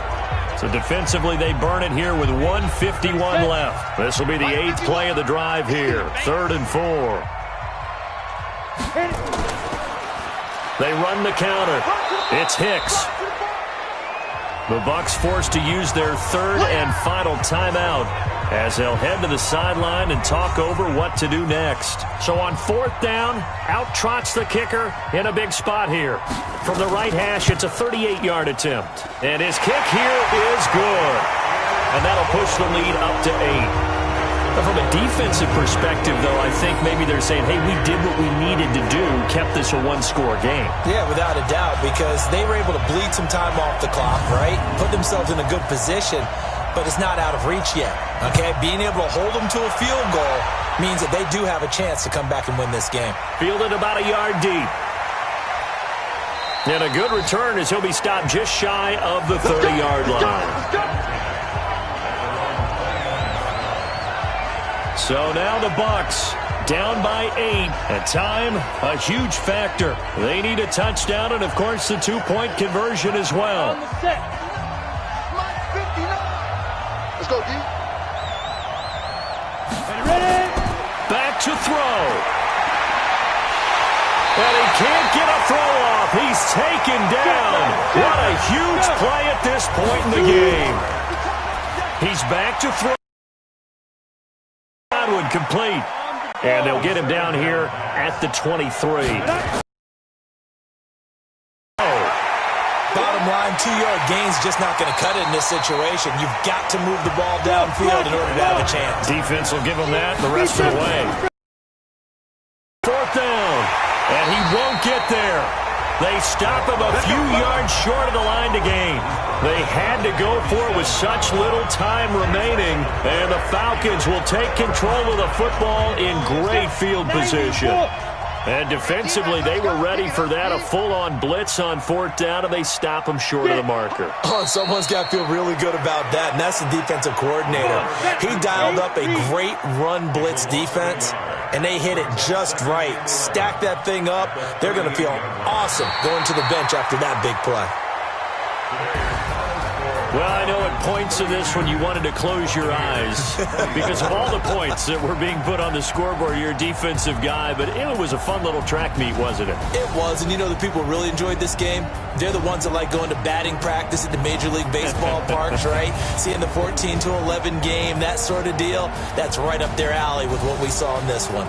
So defensively, they burn it here with 1:51 left. This will be the 8th play of the drive here. 3rd and 4. They run the counter. It's Hicks. The Bucs forced to use their 3rd and final timeout as they'll head to the sideline and talk over what to do next. So on 4th down, out trots the kicker in a big spot here. From the right hash, it's a 38-yard attempt. And his kick here is good. And that'll push the lead up to 8. From a defensive perspective, though, I think maybe they're saying, hey, we did what we needed to do, kept this a one-score game. Yeah, without a doubt, because they were able to bleed some time off the clock, right? Put themselves in a good position, but it's not out of reach yet, okay? Being able to hold them to a field goal means that they do have a chance to come back and win this game. Fielded about a yard deep. And a good return as he'll be stopped just shy of the 30-yard line. So now the Bucs down by 8. At time, a huge factor. They need a touchdown and, of course, the 2-point conversion as well. Let's go, D. Back to throw. And he can't get a throw off. He's taken down. What a huge play at this point in the game. He's back to throw. Would complete. And they'll get him down here at the 23. Bottom line, 2-yard gain's just not going to cut it in this situation. You've got to move the ball downfield in order to have a chance. Defense will give him that the rest of the way. 4th down, and he won't get there. They stop him a few yards short of the line to gain. They had to go for it with such little time remaining, and the Falcons will take control of the football in great field position. And defensively, they were ready for that, a full-on blitz on 4th down, and they stop him short of the marker. Oh, someone's got to feel really good about that, and that's the defensive coordinator. He dialed up a great run blitz defense, and they hit it just right. Stack that thing up. They're going to feel awesome going to the bench after that big play. Well, I know at points in this one you wanted to close your eyes because of all the points that were being put on the scoreboard. You're a defensive guy, but it was a fun little track meet, wasn't it? It was, and you know the people who really enjoyed this game? They're the ones that like going to batting practice at the Major League Baseball parks, right? Seeing the 14-11 game, that sort of deal. That's right up their alley with what we saw in this one.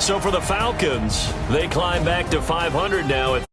So for the Falcons, they climb back to 500 now at